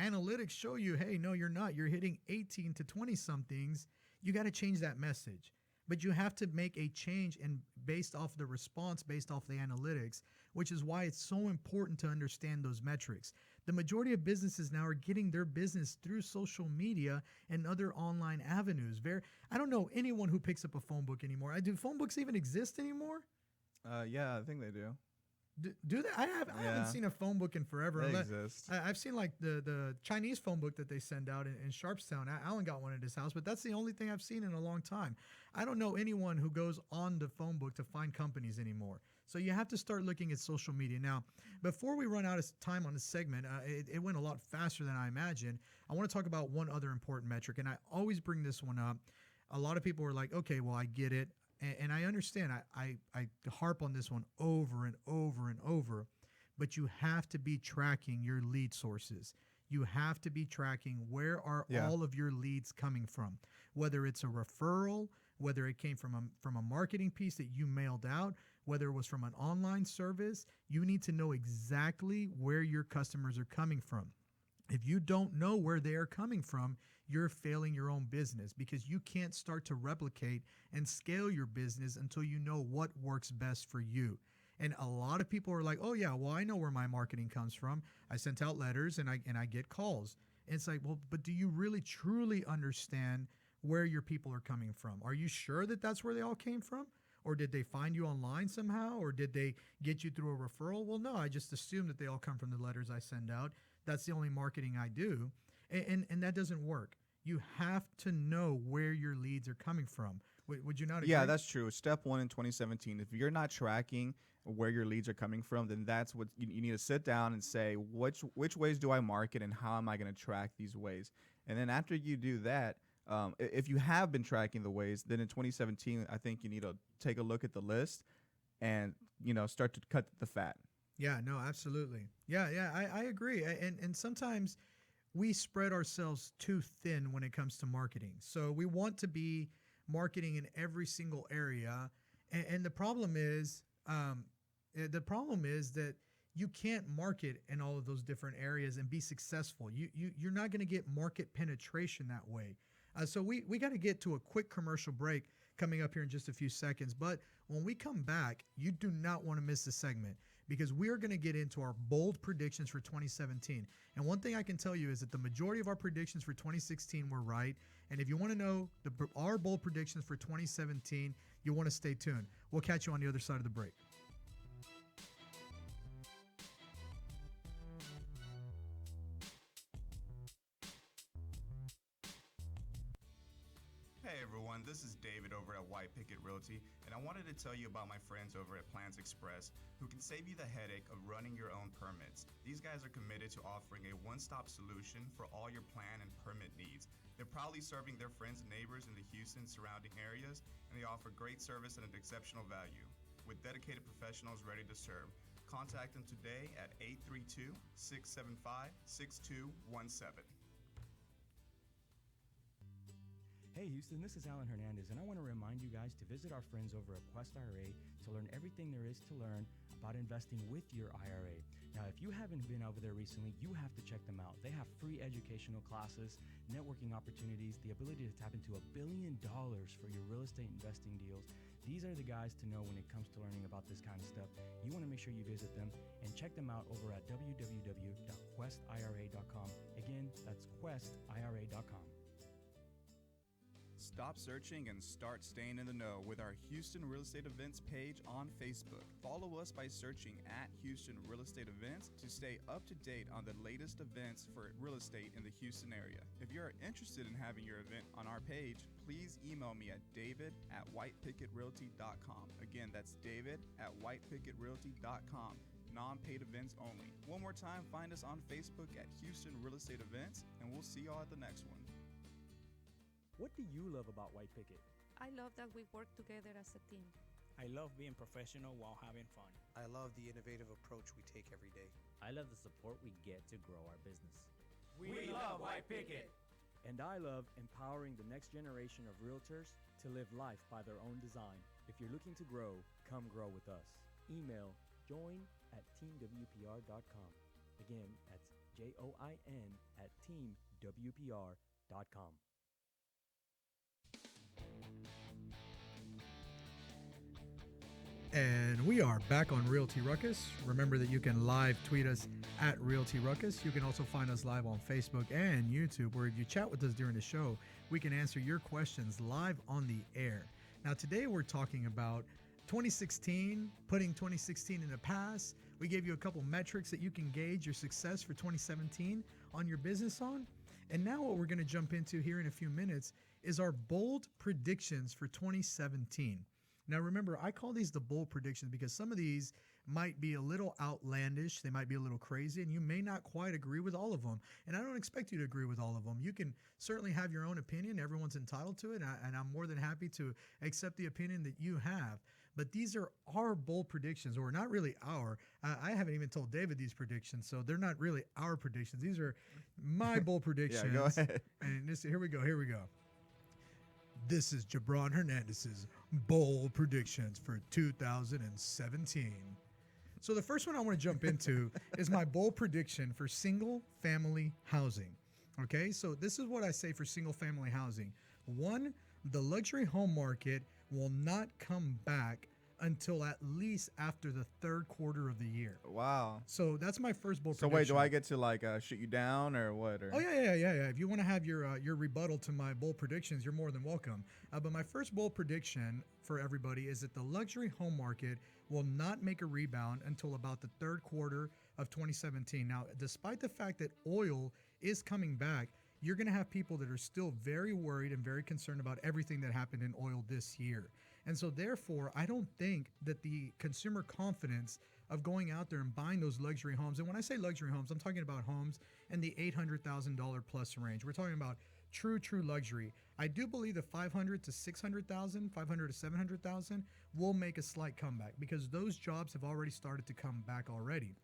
S2: analytics show you, hey, no, you're not, you're hitting 18 to 20 somethings, you got to change that message. But you have to make a change, and based off the response, based off the analytics, which is why it's so important to understand those metrics. The majority of businesses now are getting their business through social media and other online avenues. I don't know anyone who picks up a phone book anymore. Do phone books even exist anymore?
S3: Yeah, I think they do.
S2: Do they? I haven't seen a phone book in forever.
S3: They exist.
S2: I've seen like the Chinese phone book that they send out in Sharpstown. Alan got one at his house, but that's the only thing I've seen in a long time. I don't know anyone who goes on the phone book to find companies anymore. So you have to start looking at social media. Now, before we run out of time on this segment, it went a lot faster than I imagined. I want to talk about one other important metric, and I always bring this one up. A lot of people are like, okay, well, I get it. And I understand. I harp on this one over and over and over, but you have to be tracking your lead sources. You have to be tracking where are all of your leads coming from, whether it's a referral, whether it came from a marketing piece that you mailed out, whether it was from an online service. You need to know exactly where your customers are coming from. If you don't know where they are coming from, you're failing your own business, because you can't start to replicate and scale your business until you know what works best for you. And a lot of people are like, oh yeah, well, I know where my marketing comes from. I sent out letters and I get calls. And it's like, well, but do you really truly understand where your people are coming from? Are you sure that that's where they all came from? Or did they find you online somehow? Or did they get you through a referral? Well, no, I just assume that they all come from the letters I send out. That's the only marketing I do. And that doesn't work. You have to know where your leads are coming from. Would you not agree?
S3: Yeah, that's true. Step one in 2017, if you're not tracking where your leads are coming from, then that's what you need to sit down and say, which ways do I market and how am I going to track these ways? And then after you do that, if you have been tracking the ways, then in 2017, I think you need to take a look at the list and, start to cut the fat.
S2: Yeah, no, absolutely. Yeah, I agree. And sometimes we spread ourselves too thin when it comes to marketing. So we want to be marketing in every single area. And the problem is that you can't market in all of those different areas and be successful. You're not going to get market penetration that way. So we got to get to a quick commercial break coming up here in just a few seconds. But when we come back, you do not want to miss this segment, because we are going to get into our bold predictions for 2017. And one thing I can tell you is that the majority of our predictions for 2016 were right. And if you want to know our bold predictions for 2017, you want to stay tuned. We'll catch you on the other side of the break.
S4: Hey everyone, this is David over at White Picket Realty, and I wanted to tell you about my friends over at Plans Express, who can save you the headache of running your own permits. These guys are committed to offering a one-stop solution for all your plan and permit needs. They're proudly serving their friends and neighbors in the Houston surrounding areas, and they offer great service at an exceptional value. With dedicated professionals ready to serve, contact them today at 832-675-6217.
S5: Hey Houston, this is Alan Hernandez, and I want to remind you guys to visit our friends over at Quest IRA to learn everything there is to learn about investing with your IRA. Now, if you haven't been over there recently, you have to check them out. They have free educational classes, networking opportunities, the ability to tap into $1 billion for your real estate investing deals. These are the guys to know when it comes to learning about this kind of stuff. You want to make sure you visit them and check them out over at www.questira.com. Again, that's questira.com.
S4: Stop searching and start staying in the know with our Houston Real Estate Events page on Facebook. Follow us by searching at Houston Real Estate Events to stay up to date on the latest events for real estate in the Houston area. If you're interested in having your event on our page, please email me at david@whitepicketrealty.com. Again, that's david@whitepicketrealty.com. Non-paid events only. One more time, find us on Facebook at Houston Real Estate Events, and we'll see y'all at the next one.
S5: What do you love about White Picket?
S6: I love that we work together as a team.
S7: I love being professional while having fun.
S8: I love the innovative approach we take every day.
S9: I love the support we get to grow our business.
S10: We love White Picket.
S5: And I love empowering the next generation of realtors to live life by their own design. If you're looking to grow, come grow with us. Email join@teamwpr.com. Again, that's join@teamwpr.com.
S2: And we are back on Realty Ruckus. Remember that you can live tweet us at Realty Ruckus. You can also find us live on Facebook and YouTube, where if you chat with us during the show, we can answer your questions live on the air. Now, today we're talking about 2016, putting 2016 in the past. We gave you a couple metrics that you can gauge your success for 2017 on your business on. And now what we're going to jump into here in a few minutes is our bold predictions for 2017. Now, remember, I call these the bold predictions because some of these might be a little outlandish. They might be a little crazy, and you may not quite agree with all of them. And I don't expect you to agree with all of them. You can certainly have your own opinion. Everyone's entitled to it, and I'm more than happy to accept the opinion that you have. But these are our bold predictions, or not really our. I haven't even told David these predictions, so they're not really our predictions. These are my bold predictions.
S3: Yeah, go ahead.
S2: And here we go. This is Jabron Hernandez's bold predictions for 2017. So the first one I want to jump into is my bold prediction for single-family housing. Okay, so this is what I say for single-family housing. One, the luxury home market will not come back until at least after the third quarter of the year.
S3: Wow.
S2: So that's my first bold
S3: So
S2: prediction.
S3: wait, do I get to shoot you down or what? Or?
S2: Oh yeah. If you want to have your rebuttal to my bold predictions, you're more than welcome. But my first bold prediction for everybody is that the luxury home market will not make a rebound until about the third quarter of 2017. Now, despite the fact that oil is coming back, you're going to have people that are still very worried and very concerned about everything that happened in oil this year. And so therefore, I don't think that the consumer confidence of going out there and buying those luxury homes, and when I say luxury homes, I'm talking about homes in the $800,000 plus range. We're talking about true luxury. I do believe that 500 to 600,000, 500 to 700,000 will make a slight comeback because those jobs have already started to come back already.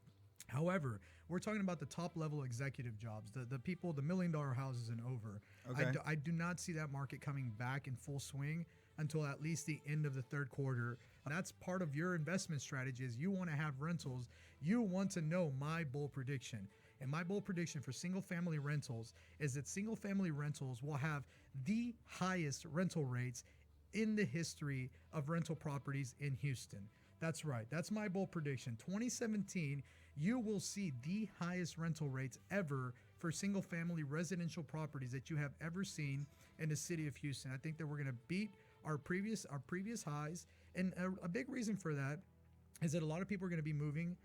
S2: However, we're talking about the top level executive jobs, the people, the $1 million houses and over.
S3: Okay.
S2: I do not see that market coming back in full swing until at least the end of the third quarter. That's part of your investment strategy is you want to have rentals. You want to know my bold prediction. And my bold prediction for single-family rentals is that single-family rentals will have the highest rental rates in the history of rental properties in Houston. That's right. That's my bold prediction. 2017, you will see the highest rental rates ever for single-family residential properties that you have ever seen in the city of Houston. I think that we're going to beat our previous highs, and a big reason for that is that a lot of people are going to be moving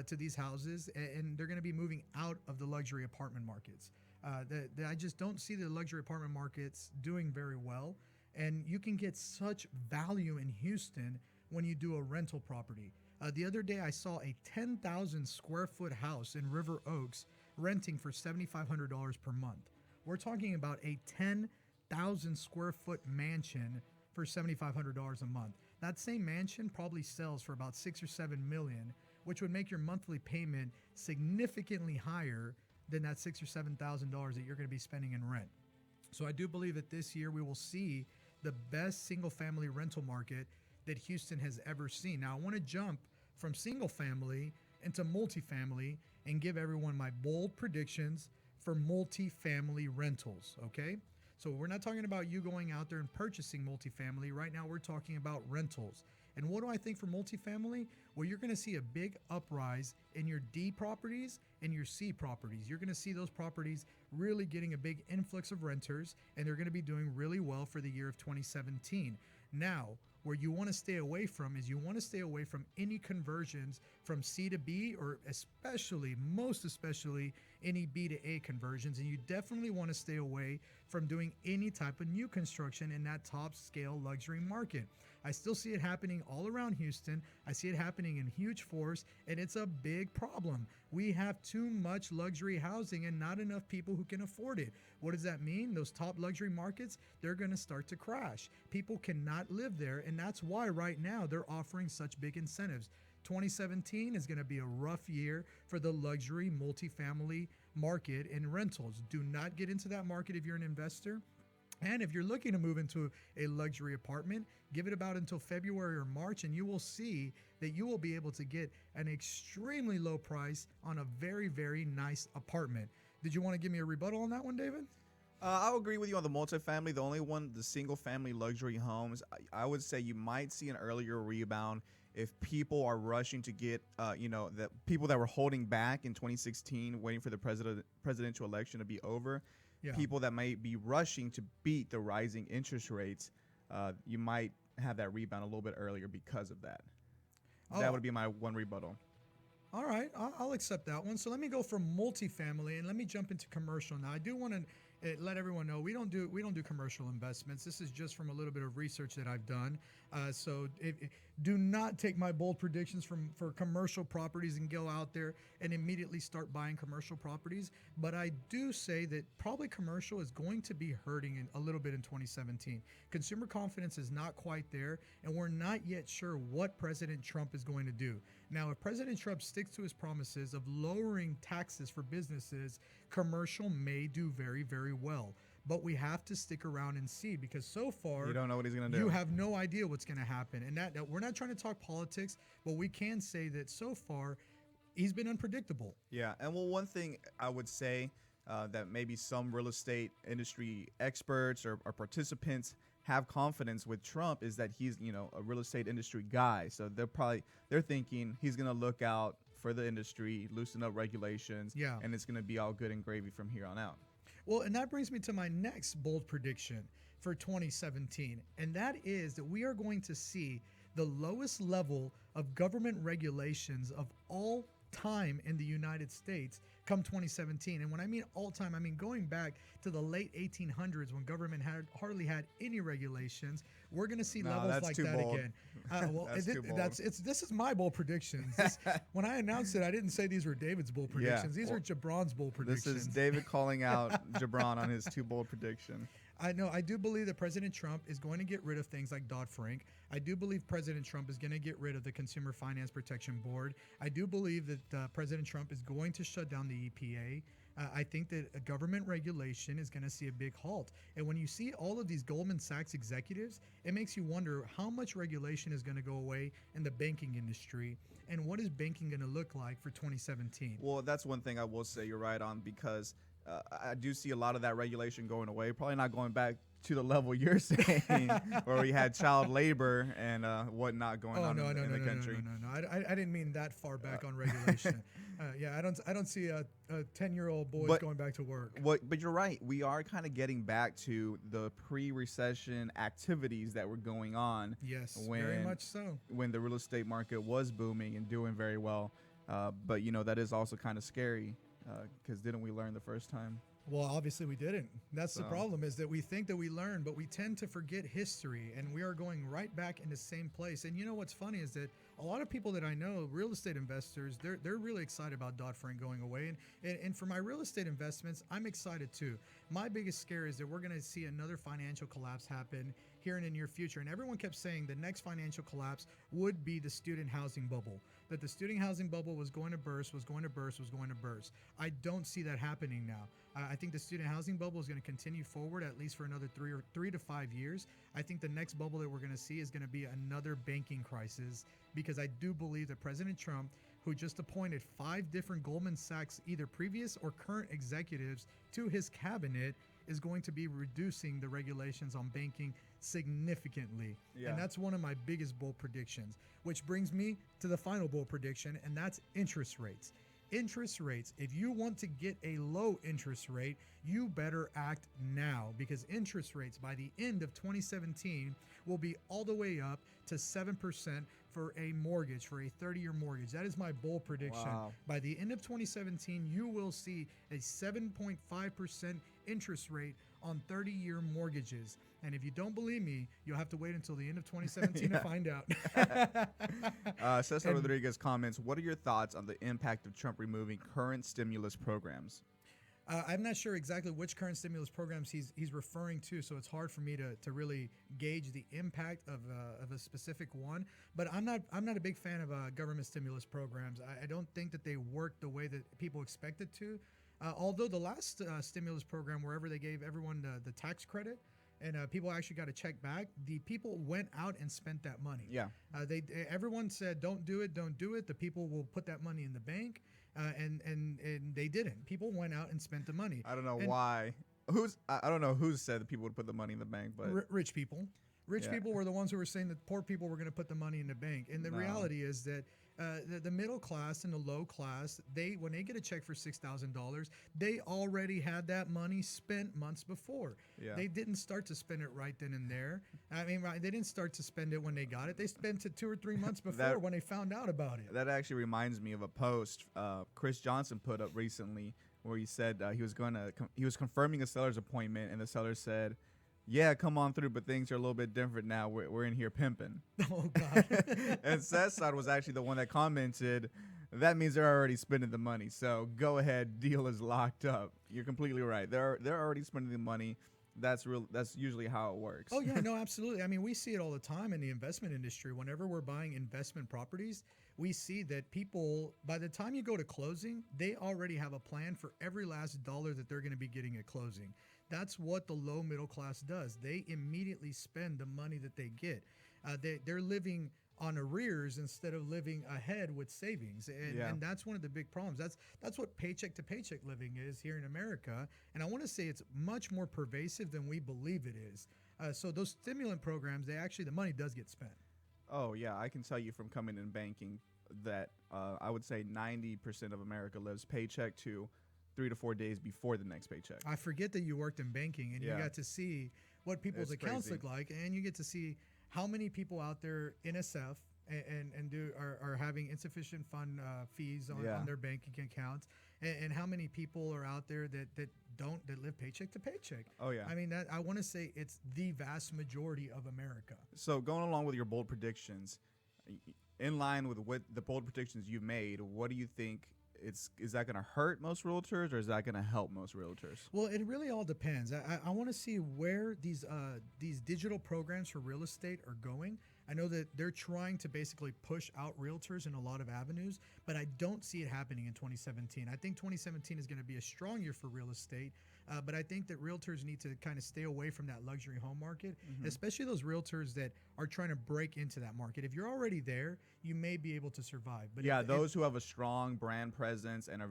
S2: to these houses, and they're going to be moving out of the luxury apartment markets. I just don't see the luxury apartment markets doing very well, and you can get such value in Houston when you do a rental property. The other day, I saw a 10,000 square foot house in River Oaks renting for $7,500 per month. We're talking about a 10,000 square foot mansion for $7,500 a month. That same mansion probably sells for about $6 or $7 million, which would make your monthly payment significantly higher than that $6,000 or $7,000 that you're going to be spending in rent. So I do believe that this year we will see the best single-family rental market that Houston has ever seen. Now, I want to jump from single-family into multifamily and give everyone my bold predictions for multifamily rentals, okay? So we're not talking about you going out there and purchasing multifamily. Right now, we're talking about rentals. And what do I think for multifamily? Well, you're going to see a big uprise in your D properties and your C properties. You're going to see those properties really getting a big influx of renters, and they're going to be doing really well for the year of 2017. Now, where you want to stay away from is you want to stay away from any conversions from C to B, or most especially any B to A conversions. And you definitely want to stay away from doing any type of new construction in that top scale luxury market. I still see it happening all around Houston. I see it happening in huge force, and it's a big problem. We have too much luxury housing and not enough people who can afford it. What does that mean? Those top luxury markets, they're going to start to crash. People cannot live there, and that's why right now they're offering such big incentives. 2017 is going to be a rough year for the luxury multifamily market and rentals. Do not get into that market if you're an investor. And if you're looking to move into a luxury apartment, give it about until February or March, and you will see that you will be able to get an extremely low price on a very, very nice apartment. Did you want to give me a rebuttal on that one, David?
S3: I'll agree with you on the multifamily. The only one, the single family luxury homes, I would say you might see an earlier rebound if people are rushing to get, the people that were holding back in 2016, waiting for the presidential election to be over, people that might be rushing to beat the rising interest rates, you might have that rebound a little bit earlier because of that. That would be my one rebuttal.
S2: All right, I'll accept that one. So let me go from multifamily and let me jump into commercial. Now, I do want to let everyone know we don't do commercial investments. This is just from a little bit of research that I've done. So do not take my bold predictions for commercial properties and go out there and immediately start buying commercial properties. But I do say that probably commercial is going to be hurting a little bit in 2017. Consumer confidence is not quite there, and we're not yet sure what President Trump is going to do. Now, if President Trump sticks to his promises of lowering taxes for businesses, commercial may do very, very well. But we have to stick around and see, because so far
S3: you don't know what he's going to do.
S2: You have no idea what's going to happen. And that we're not trying to talk politics, but we can say that so far he's been unpredictable.
S3: Yeah, and one thing I would say that maybe some real estate industry experts or participants have confidence with Trump is that he's, a real estate industry guy. So they're thinking he's going to look out for the industry, loosen up regulations, and it's going to be all good and gravy from here on out.
S2: Well, and that brings me to my next bold prediction for 2017, and that is that we are going to see the lowest level of government regulations of all time in the United States come 2017. And when I mean all time, I mean going back to the late 1800s when government hardly had any regulations. We're going to see levels like that
S3: bold.
S2: Again. This is my bold predictions. When I announced it, I didn't say these were David's bold predictions. These are Jabron's bold predictions.
S3: This is David calling out Jabron on his too bold prediction.
S2: I know. I do believe that President Trump is going to get rid of things like Dodd-Frank. I do believe President Trump is going to get rid of the Consumer Finance Protection Board. I do believe that President Trump is going to shut down the EPA. I think that a government regulation is going to see a big halt. And when you see all of these Goldman Sachs executives, it makes you wonder how much regulation is going to go away in the banking industry, and what is banking going to look like for 2017?
S3: Well, that's one thing I will say you're right on, because I do see a lot of that regulation going away. Probably not going back to the level you're saying, where we had child labor and whatnot going on in the country.
S2: No. I didn't mean that far back on regulation. I don't see a 10-year-old boys going back to work.
S3: But you're right. We are kind of getting back to the pre-recession activities that were going on.
S2: Yes, very much so.
S3: When the real estate market was booming and doing very well. But, that is also kind of scary. Because didn't we learn the first time?
S2: Well, obviously we didn't. That's the problem, is that we think that we learned, but we tend to forget history, and we are going right back in the same place. And what's funny is that a lot of people that I know, real estate investors, they're really excited about Dodd-Frank going away. And for my real estate investments, I'm excited too. My biggest scare is that we're going to see another financial collapse happen here in the near future. And everyone kept saying the next financial collapse would be the student housing bubble, that the student housing bubble was going to burst. I don't see that happening now. I think the student housing bubble is going to continue forward at least for another 3 to 5 years. I think the next bubble that we're going to see is going to be another banking crisis, because I do believe that President Trump, who just appointed 5 different Goldman Sachs, either previous or current executives, to his cabinet, is going to be reducing the regulations on banking significantly. And that's one of my biggest bold predictions, which brings me to the final bold prediction, and that's interest rates. Interest rates, if you want to get a low interest rate, you better act now, because interest rates by the end of 2017 will be all the way up to 7% for a mortgage, for a 30-year mortgage. That is my bold prediction.
S3: Wow.
S2: By the end of 2017, you will see a 7.5% interest rate on 30-year mortgages. And if you don't believe me, you'll have to wait until the end of 2017 to find out.
S3: Cesar Rodriguez comments, what are your thoughts on the impact of Trump removing current stimulus programs?
S2: I'm not sure exactly which current stimulus programs he's referring to, so it's hard for me to really gauge the impact of a specific one. But I'm not a big fan of government stimulus programs. I don't think that they work the way that people expect it to. Although the last stimulus program, wherever they gave everyone the tax credit, and people actually got a check back, the people went out and spent that money.
S3: Yeah.
S2: Everyone said, don't do it. The people will put that money in the bank, and they didn't. People went out and spent the money.
S3: I don't know why. I don't know who said that people would put the money in the bank, but
S2: rich people. Rich
S3: Yeah.
S2: people were the ones who were saying that poor people were going to put the money in the bank. And the
S3: No.
S2: reality is that the middle class and the low class, when they get a check for $6,000, they already had that money spent months before.
S3: Yeah.
S2: They didn't start to spend it right then and there. I mean, they didn't start to spend it when they got it. They spent it 2 or 3 months before when they found out about it.
S3: That actually reminds me of a post Chris Johnson put up recently where he said he was confirming a seller's appointment, and the seller said, "Yeah, come on through, but things are a little bit different now. We're in here pimping."
S2: Oh God!
S3: And Sethside was actually the one that commented, "That means they're already spending the money. So go ahead, deal is locked up." You're completely right. They're already spending the money. That's usually how it works.
S2: Oh yeah, no, absolutely. I mean, we see it all the time in the investment industry. Whenever we're buying investment properties, we see that people, by the time you go to closing, they already have a plan for every last dollar that they're going to be getting at closing. That's what the low middle class does. They immediately spend the money that they get. They're living on arrears instead of living ahead with savings, and that's one of the big problems. That's what paycheck to paycheck living is here in America, and I want to say it's much more pervasive than we believe it is. So those stimulant programs, the money does get spent.
S3: Oh yeah, I can tell you from coming in banking that I would say 90% of America lives paycheck to 3 to 4 days before the next paycheck.
S2: I forget that you worked in banking and you got to see what people's
S3: It's
S2: accounts
S3: crazy.
S2: look like, and you get to see how many people out there in SF are having insufficient fund fees on their banking accounts, and how many people are out there that live paycheck to paycheck.
S3: Oh yeah.
S2: I mean, I want to say it's the vast majority of America.
S3: So going along with your bold predictions, in line with what the bold predictions you've made, what do you think? Is that going to hurt most realtors, or is that going to help most realtors?
S2: Well, it really all depends. I want to see where these digital programs for real estate are going. I know that they're trying to basically push out realtors in a lot of avenues, but I don't see it happening in 2017. I think 2017 is going to be a strong year for real estate, but I think that realtors need to kind of stay away from that luxury home market, especially those realtors that are trying to break into that market. If you're already there, you may be able to survive. But
S3: those who have a strong brand presence and are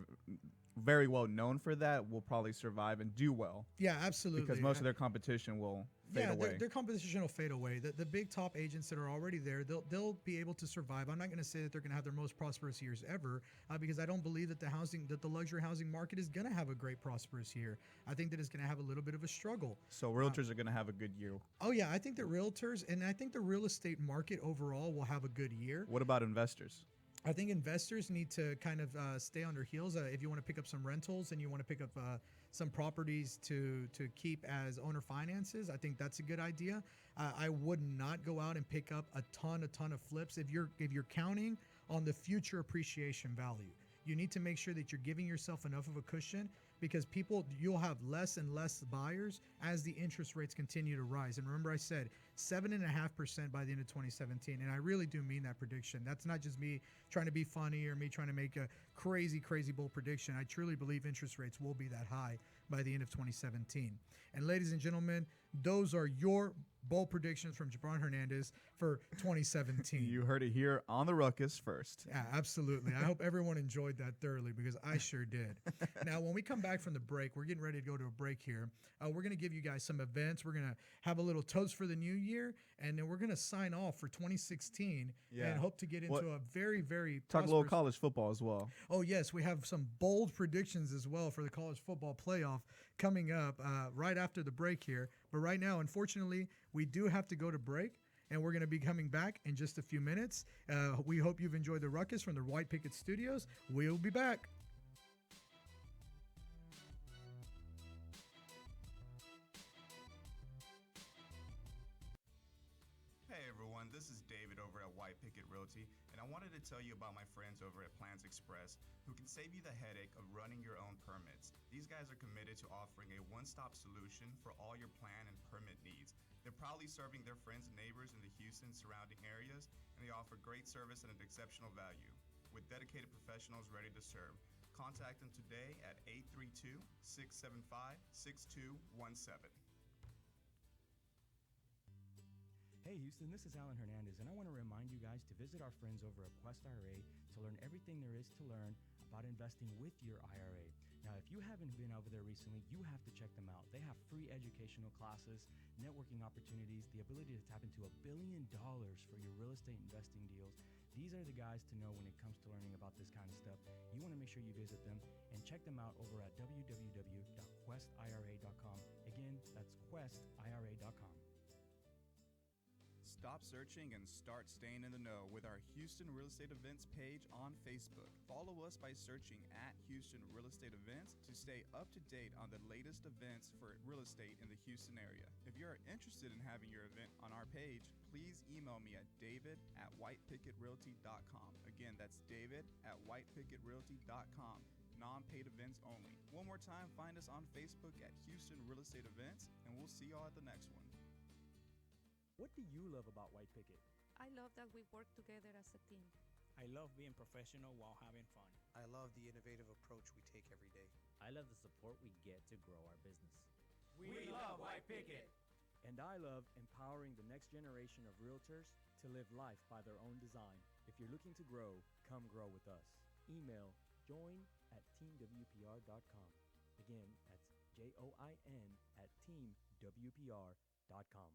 S3: very well known for that will probably survive and do well.
S2: Yeah, absolutely.
S3: Because most of their competition will fade away.
S2: Their competition will fade away. The big top agents that are already there, they'll be able to survive. I'm not going to say that they're going to have their most prosperous years ever, because I don't believe that the luxury housing market is going to have a great prosperous year. I think that it's going to have a little bit of a struggle.
S3: So realtors are going to have a good year.
S2: Oh yeah, I think that realtors and I think the real estate market overall will have a good year.
S3: What about investors?
S2: I think investors need to kind of stay on their heels. If you want to pick up some rentals and you want to pick up some properties to keep as owner finances, I think that's a good idea. I would not go out and pick up a ton of flips if you're counting on the future appreciation value. You need to make sure that you're giving yourself enough of a cushion, because you'll have less and less buyers as the interest rates continue to rise. And remember, I said 7.5% by the end of 2017, and I really do mean that prediction. That's not just me trying to be funny or me trying to make a crazy bold prediction. I truly believe interest rates will be that high by the end of 2017. And ladies and gentlemen, those are your bold predictions from Jabron Hernandez for 2017.
S3: You heard it here on the Ruckus first.
S2: Yeah, absolutely. I hope everyone enjoyed that thoroughly, because I sure did. Now, when we come back from the break, we're getting ready to go to a break here. We're going to give you guys some events. We're going to have a little toast for the new year, and then we're going to sign off for 2016 and hope to get into a very, very
S3: Talk a little college football as well.
S2: Oh, yes. We have some bold predictions as well for the college football playoff coming up right after the break here. But right now, unfortunately, we do have to go to break, and we're going to be coming back in just a few minutes. We hope you've enjoyed the Ruckus from the White Picket Studios. We'll be back.
S4: Hey everyone, this is David over at White Picket Realty, and I wanted to tell you about my friends over at Plans Express, who can save you the headache of running your own permits. These guys are committed to offering a one-stop solution for all your plan and permit needs. They're proudly serving their friends and neighbors in the Houston surrounding areas, and they offer great service and an exceptional value. With dedicated professionals ready to serve, contact them today at 832-675-6217.
S5: Hey Houston, this is Alan Hernandez, and I want to remind you guys to visit our friends over at Quest IRA to learn everything there is to learn about investing with your IRA. Now, if you you haven't been over there recently, you have to check them out. They have free educational classes, networking opportunities, the ability to tap into $1 billion for your real estate investing deals. These are the guys to know when it comes to learning about this kind of stuff. You want to make sure you visit them and check them out over at www.questira.com. Again, that's questira.com.
S4: Stop searching and start staying in the know with our Houston Real Estate Events page on Facebook. Follow us by searching at Houston Real Estate Events to stay up to date on the latest events for real estate in the Houston area. If you are interested in having your event on our page, please email me at david@whitepicketrealty.com. Again, that's david@whitepicketrealty.com. Non-paid events only. One more time, find us on Facebook at Houston Real Estate Events, and we'll see y'all at the next one.
S5: What do you love about White Picket?
S6: I love that we work together as a team.
S7: I love being professional while having fun.
S8: I love the innovative approach we take every day.
S9: I love the support we get to grow our business.
S10: We love White Picket.
S5: And I love empowering the next generation of realtors to live life by their own design. If you're looking to grow, come grow with us. Email join@teamwpr.com. Again, that's join@teamwpr.com.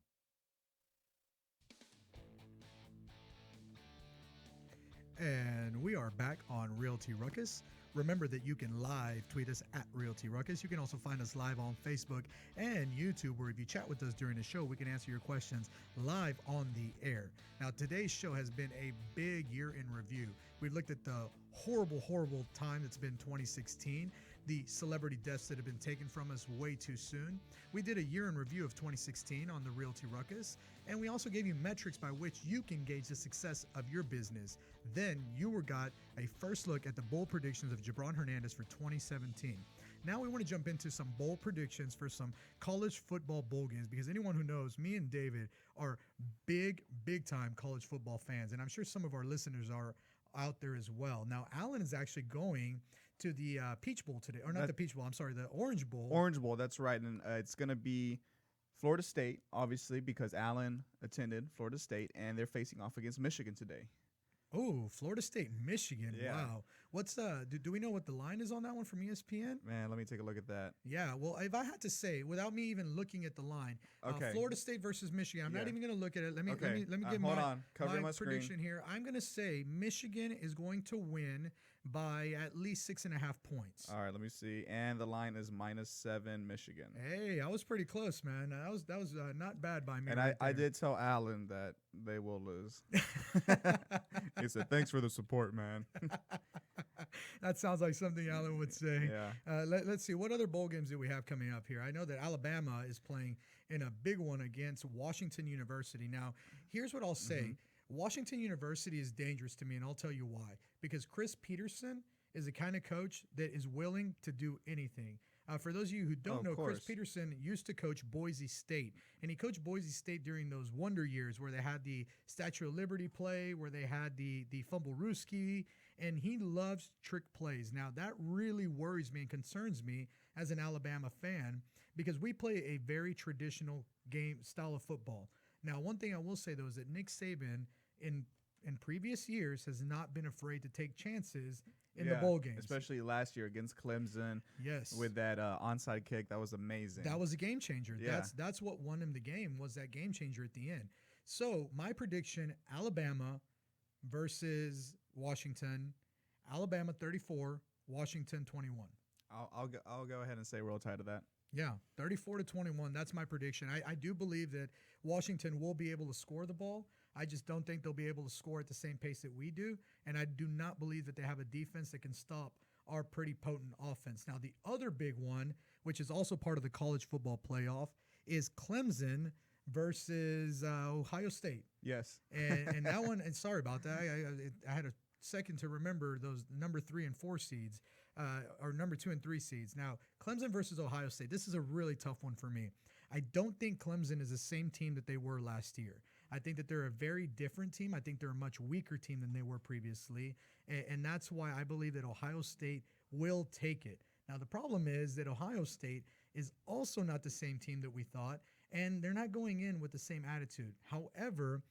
S2: And we are back on Realty Ruckus. Remember that you can live tweet us at Realty Ruckus. You can also find us live on Facebook and YouTube, where if you chat with us during the show, we can answer your questions live on the air. Now, today's show has been a big year in review. We've looked at the horrible time that's been 2016, the celebrity deaths that have been taken from us way too soon. We did a year in review of 2016 on the Realty Ruckus, and we also gave you metrics by which you can gauge the success of your business. Then you got a first look at the bold predictions of Jabron Hernandez for 2017. Now we want to jump into some bold predictions for some college football bowl games, because anyone who knows, me and David are big time college football fans, and I'm sure some of our listeners are out there as well. Now, Alan is actually going to the Peach Bowl today, or not the Peach Bowl, I'm sorry, the Orange Bowl.
S3: Orange Bowl, that's right. And it's going to be Florida State, obviously, because Alan attended Florida State, and they're facing off against Michigan today.
S2: Oh, Florida State, Michigan.
S3: Yeah.
S2: Wow. What's do we know what the line is on that one from ESPN?
S3: Man, let me take a look at that.
S2: Yeah, well, if I had to say, without me even looking at the line,
S3: Okay.
S2: Florida State versus Michigan. I'm not
S3: Yeah.
S2: even going to look at it. Let me
S3: Okay.
S2: give
S3: Hold
S2: my,
S3: on. Covering my
S2: prediction
S3: screen.
S2: here. I'm going to say Michigan is going to win by at least 6.5 points.
S3: All right, let me see. And the line is -7 Michigan.
S2: Hey, I was pretty close, man. That was not bad by me.
S3: And
S2: right
S3: I
S2: there.
S3: did tell Alan that they will lose. He said, "Thanks for the support, man."
S2: That sounds like something Alan would say.
S3: Yeah.
S2: Let's see. What other bowl games do we have coming up here? I know that Alabama is playing in a big one against Washington University. Now, here's what I'll say. Washington University is dangerous to me, and I'll tell you why. Because Chris Peterson is the kind of coach that is willing to do anything. For those of you who don't know, Chris
S3: course.
S2: Peterson used to coach Boise State, and he coached Boise State during those wonder years where they had the Statue of Liberty play, where they had the Fumble Rooski, and he loves trick plays. Now, that really worries me and concerns me as an Alabama fan, because we play a very traditional game style of football. Now, one thing I will say, though, is that Nick Saban in previous years has not been afraid to take chances in the bowl games.
S3: Especially last year against Clemson.
S2: Yes.
S3: With that onside kick. That was amazing.
S2: That was a game changer.
S3: Yeah.
S2: That's what won him the game, was that game changer at the end. So my prediction, Alabama versus Washington. Alabama 34, Washington 21.
S3: I'll go ahead and say roll tide to that.
S2: Yeah, 34-21. That's my prediction. I do believe that Washington will be able to score the ball. I just don't think they'll be able to score at the same pace that we do. And I do not believe that they have a defense that can stop our pretty potent offense. Now, the other big one, which is also part of the college football playoff, is Clemson versus Ohio State.
S3: Yes.
S2: And that one, and sorry about that. I had a second to remember those number 3 and 4 seeds, or number 2 and 3 seeds. Now, Clemson versus Ohio State. This is a really tough one for me. I don't think Clemson is the same team that they were last year. I think that they're a very different team. I think they're a much weaker team than they were previously. And that's why I believe that Ohio State will take it. Now, the problem is that Ohio State is also not the same team that we thought, and they're not going in with the same attitude. However,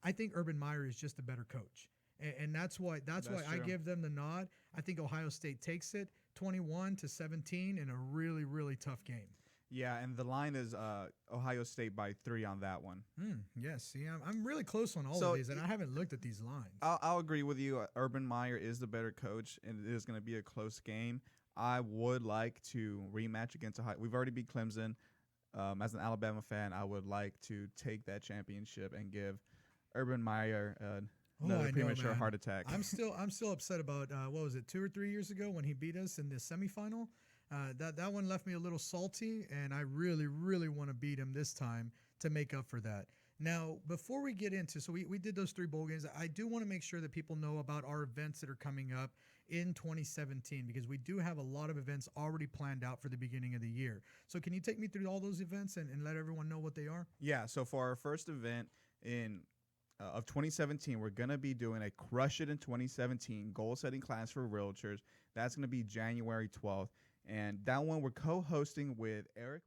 S2: I think Urban Meyer is just a better coach. And that's why I
S3: true.
S2: give them the nod. I think Ohio State takes it 21-17 in a really, really tough game.
S3: Yeah, and the line is Ohio State by 3 on that one.
S2: Yes, see, I'm really close on all
S3: So
S2: of these, and I haven't looked at these lines.
S3: I'll agree with you. Urban Meyer is the better coach, and it is going to be a close game. I would like to rematch against Ohio. We've already beat Clemson. As an Alabama fan, I would like to take that championship and give Urban Meyer another premature heart attack.
S2: I'm still upset about what was it, 2 or 3 years ago when he beat us in the semifinal. That one left me a little salty, and I really, really want to beat him this time to make up for that. Now, before we get into, so we did those 3 bowl games, I do want to make sure that people know about our events that are coming up in 2017, because we do have a lot of events already planned out for the beginning of the year. So can you take me through all those events and let everyone know what they are?
S3: Yeah, so for our first event of 2017, we're going to be doing a Crush It in 2017 goal-setting class for realtors. That's going to be January 12th. And that one we're co-hosting with Eric.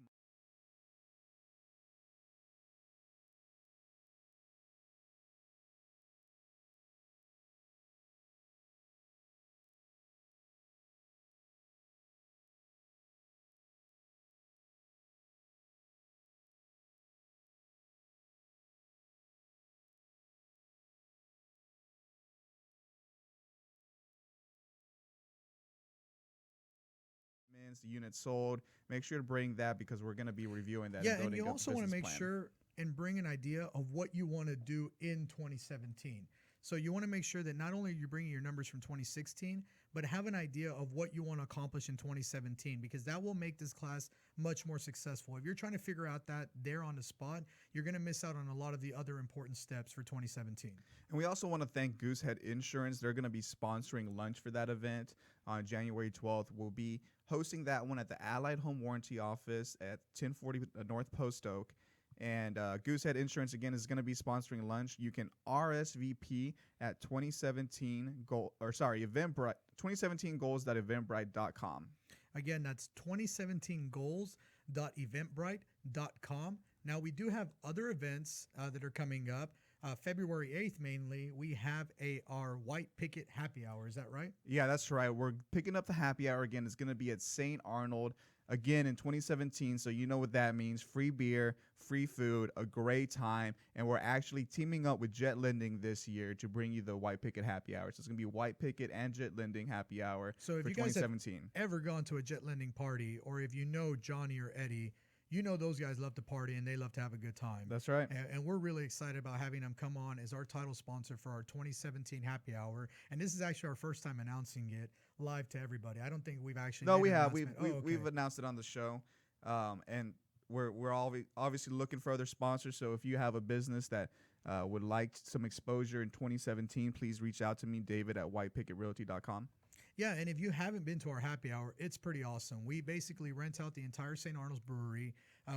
S3: The unit sold. Make sure to bring that because we're going to be reviewing that.
S2: Yeah, and you also want to make sure and bring an idea of what you want to do in 2017. So you want to make sure that not only are you bringing your numbers from 2016, but have an idea of what you want to accomplish in 2017, because that will make this class much more successful. If you're trying to figure out that there on the spot, you're going to miss out on a lot of the other important steps for 2017.
S3: And we also want to thank Goosehead Insurance. They're going to be sponsoring lunch for that event on January 12th. We'll be hosting that one at the Allied Home Warranty Office at 1040 North Post Oak. And Goosehead Insurance, again, is going to be sponsoring lunch. You can RSVP at 2017goals.eventbrite.com.
S2: Again, that's 2017goals.eventbrite.com. Now, we do have other events that are coming up. February 8th, mainly, we have our White Picket Happy Hour. Is that right?
S3: Yeah, that's right. We're picking up the happy hour again. It's going to be at St. Arnold again in 2017. So you know what that means. Free beer, free food, a great time. And we're actually teaming up with Jet Lending this year to bring you the White Picket Happy Hour. So it's going to be White Picket and Jet Lending Happy Hour
S2: so
S3: for
S2: if you guys
S3: 2017.
S2: have ever gone to a Jet Lending party, or if you know Johnny or Eddie, you know those guys love to party and they love to have a good time.
S3: That's right.
S2: And we're really excited about having them come on as our title sponsor for our 2017 Happy Hour. And this is actually our first time announcing it live to everybody. I don't think we've actually.
S3: No, we have. We've announced it on the show, and we're obviously looking for other sponsors. So if you have a business that would like some exposure in 2017, please reach out to me, David at whitepicketrealty.com.
S2: Yeah, and if you haven't been to our happy hour, it's pretty awesome. We basically rent out the entire St. Arnold's Brewery.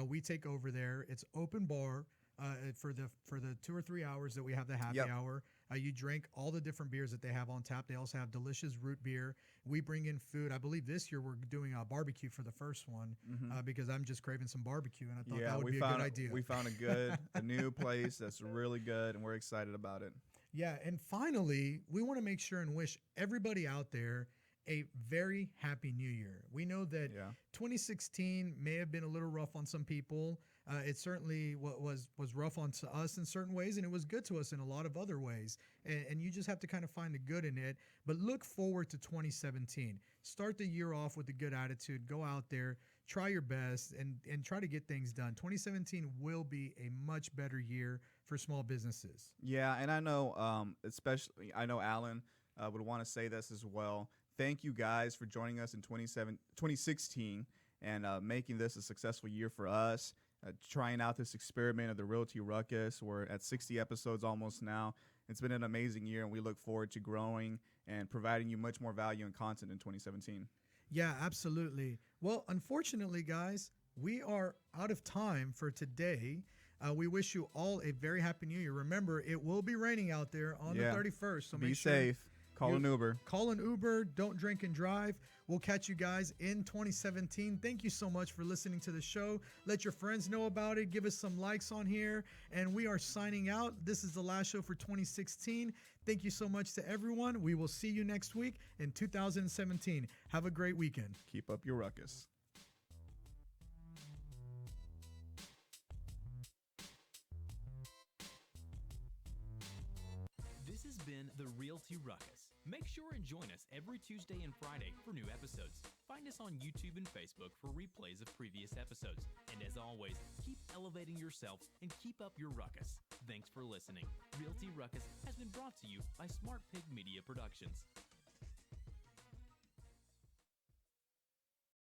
S2: We take over there. It's open bar for the 2 or 3 hours that we have the happy hour. You drink all the different beers that they have on tap. They also have delicious root beer. We bring in food. I believe this year we're doing a barbecue for the first one because I'm just craving some barbecue, and I thought that would be a good idea.
S3: We found a new place that's really good, and we're excited about it.
S2: Yeah, and finally, we want to make sure and wish everybody out there a very happy new year. We know that 2016 may have been a little rough on some people. It certainly was rough on us in certain ways, and it was good to us in a lot of other ways. And you just have to kind of find the good in it. But look forward to 2017. Start the year off with a good attitude. Go out there, try your best, and try to get things done. 2017 will be a much better year for small businesses.
S3: Yeah, and I know, especially, I know Alan would want to say this as well. Thank you guys for joining us in 2016 and making this a successful year for us, trying out this experiment of the Realty Ruckus. We're at 60 episodes almost now. It's been an amazing year, and we look forward to growing and providing you much more value and content in 2017.
S2: Yeah, absolutely. Well, unfortunately, guys, we are out of time for today. We wish you all a very happy new year. Remember, it will be raining out there on the 31st. So
S3: be safe. Call an Uber.
S2: Call an Uber. Don't drink and drive. We'll catch you guys in 2017. Thank you so much for listening to the show. Let your friends know about it. Give us some likes on here. And we are signing out. This is the last show for 2016. Thank you so much to everyone. We will see you next week in 2017. Have a great weekend.
S3: Keep up your ruckus.
S1: This has been the Realty Ruckus. Make sure and join us every Tuesday and Friday for new episodes. Find us on YouTube and Facebook for replays of previous episodes. And as always, keep elevating yourself and keep up your ruckus. Thanks for listening. Realty Ruckus has been brought to you by Smart Pig Media Productions.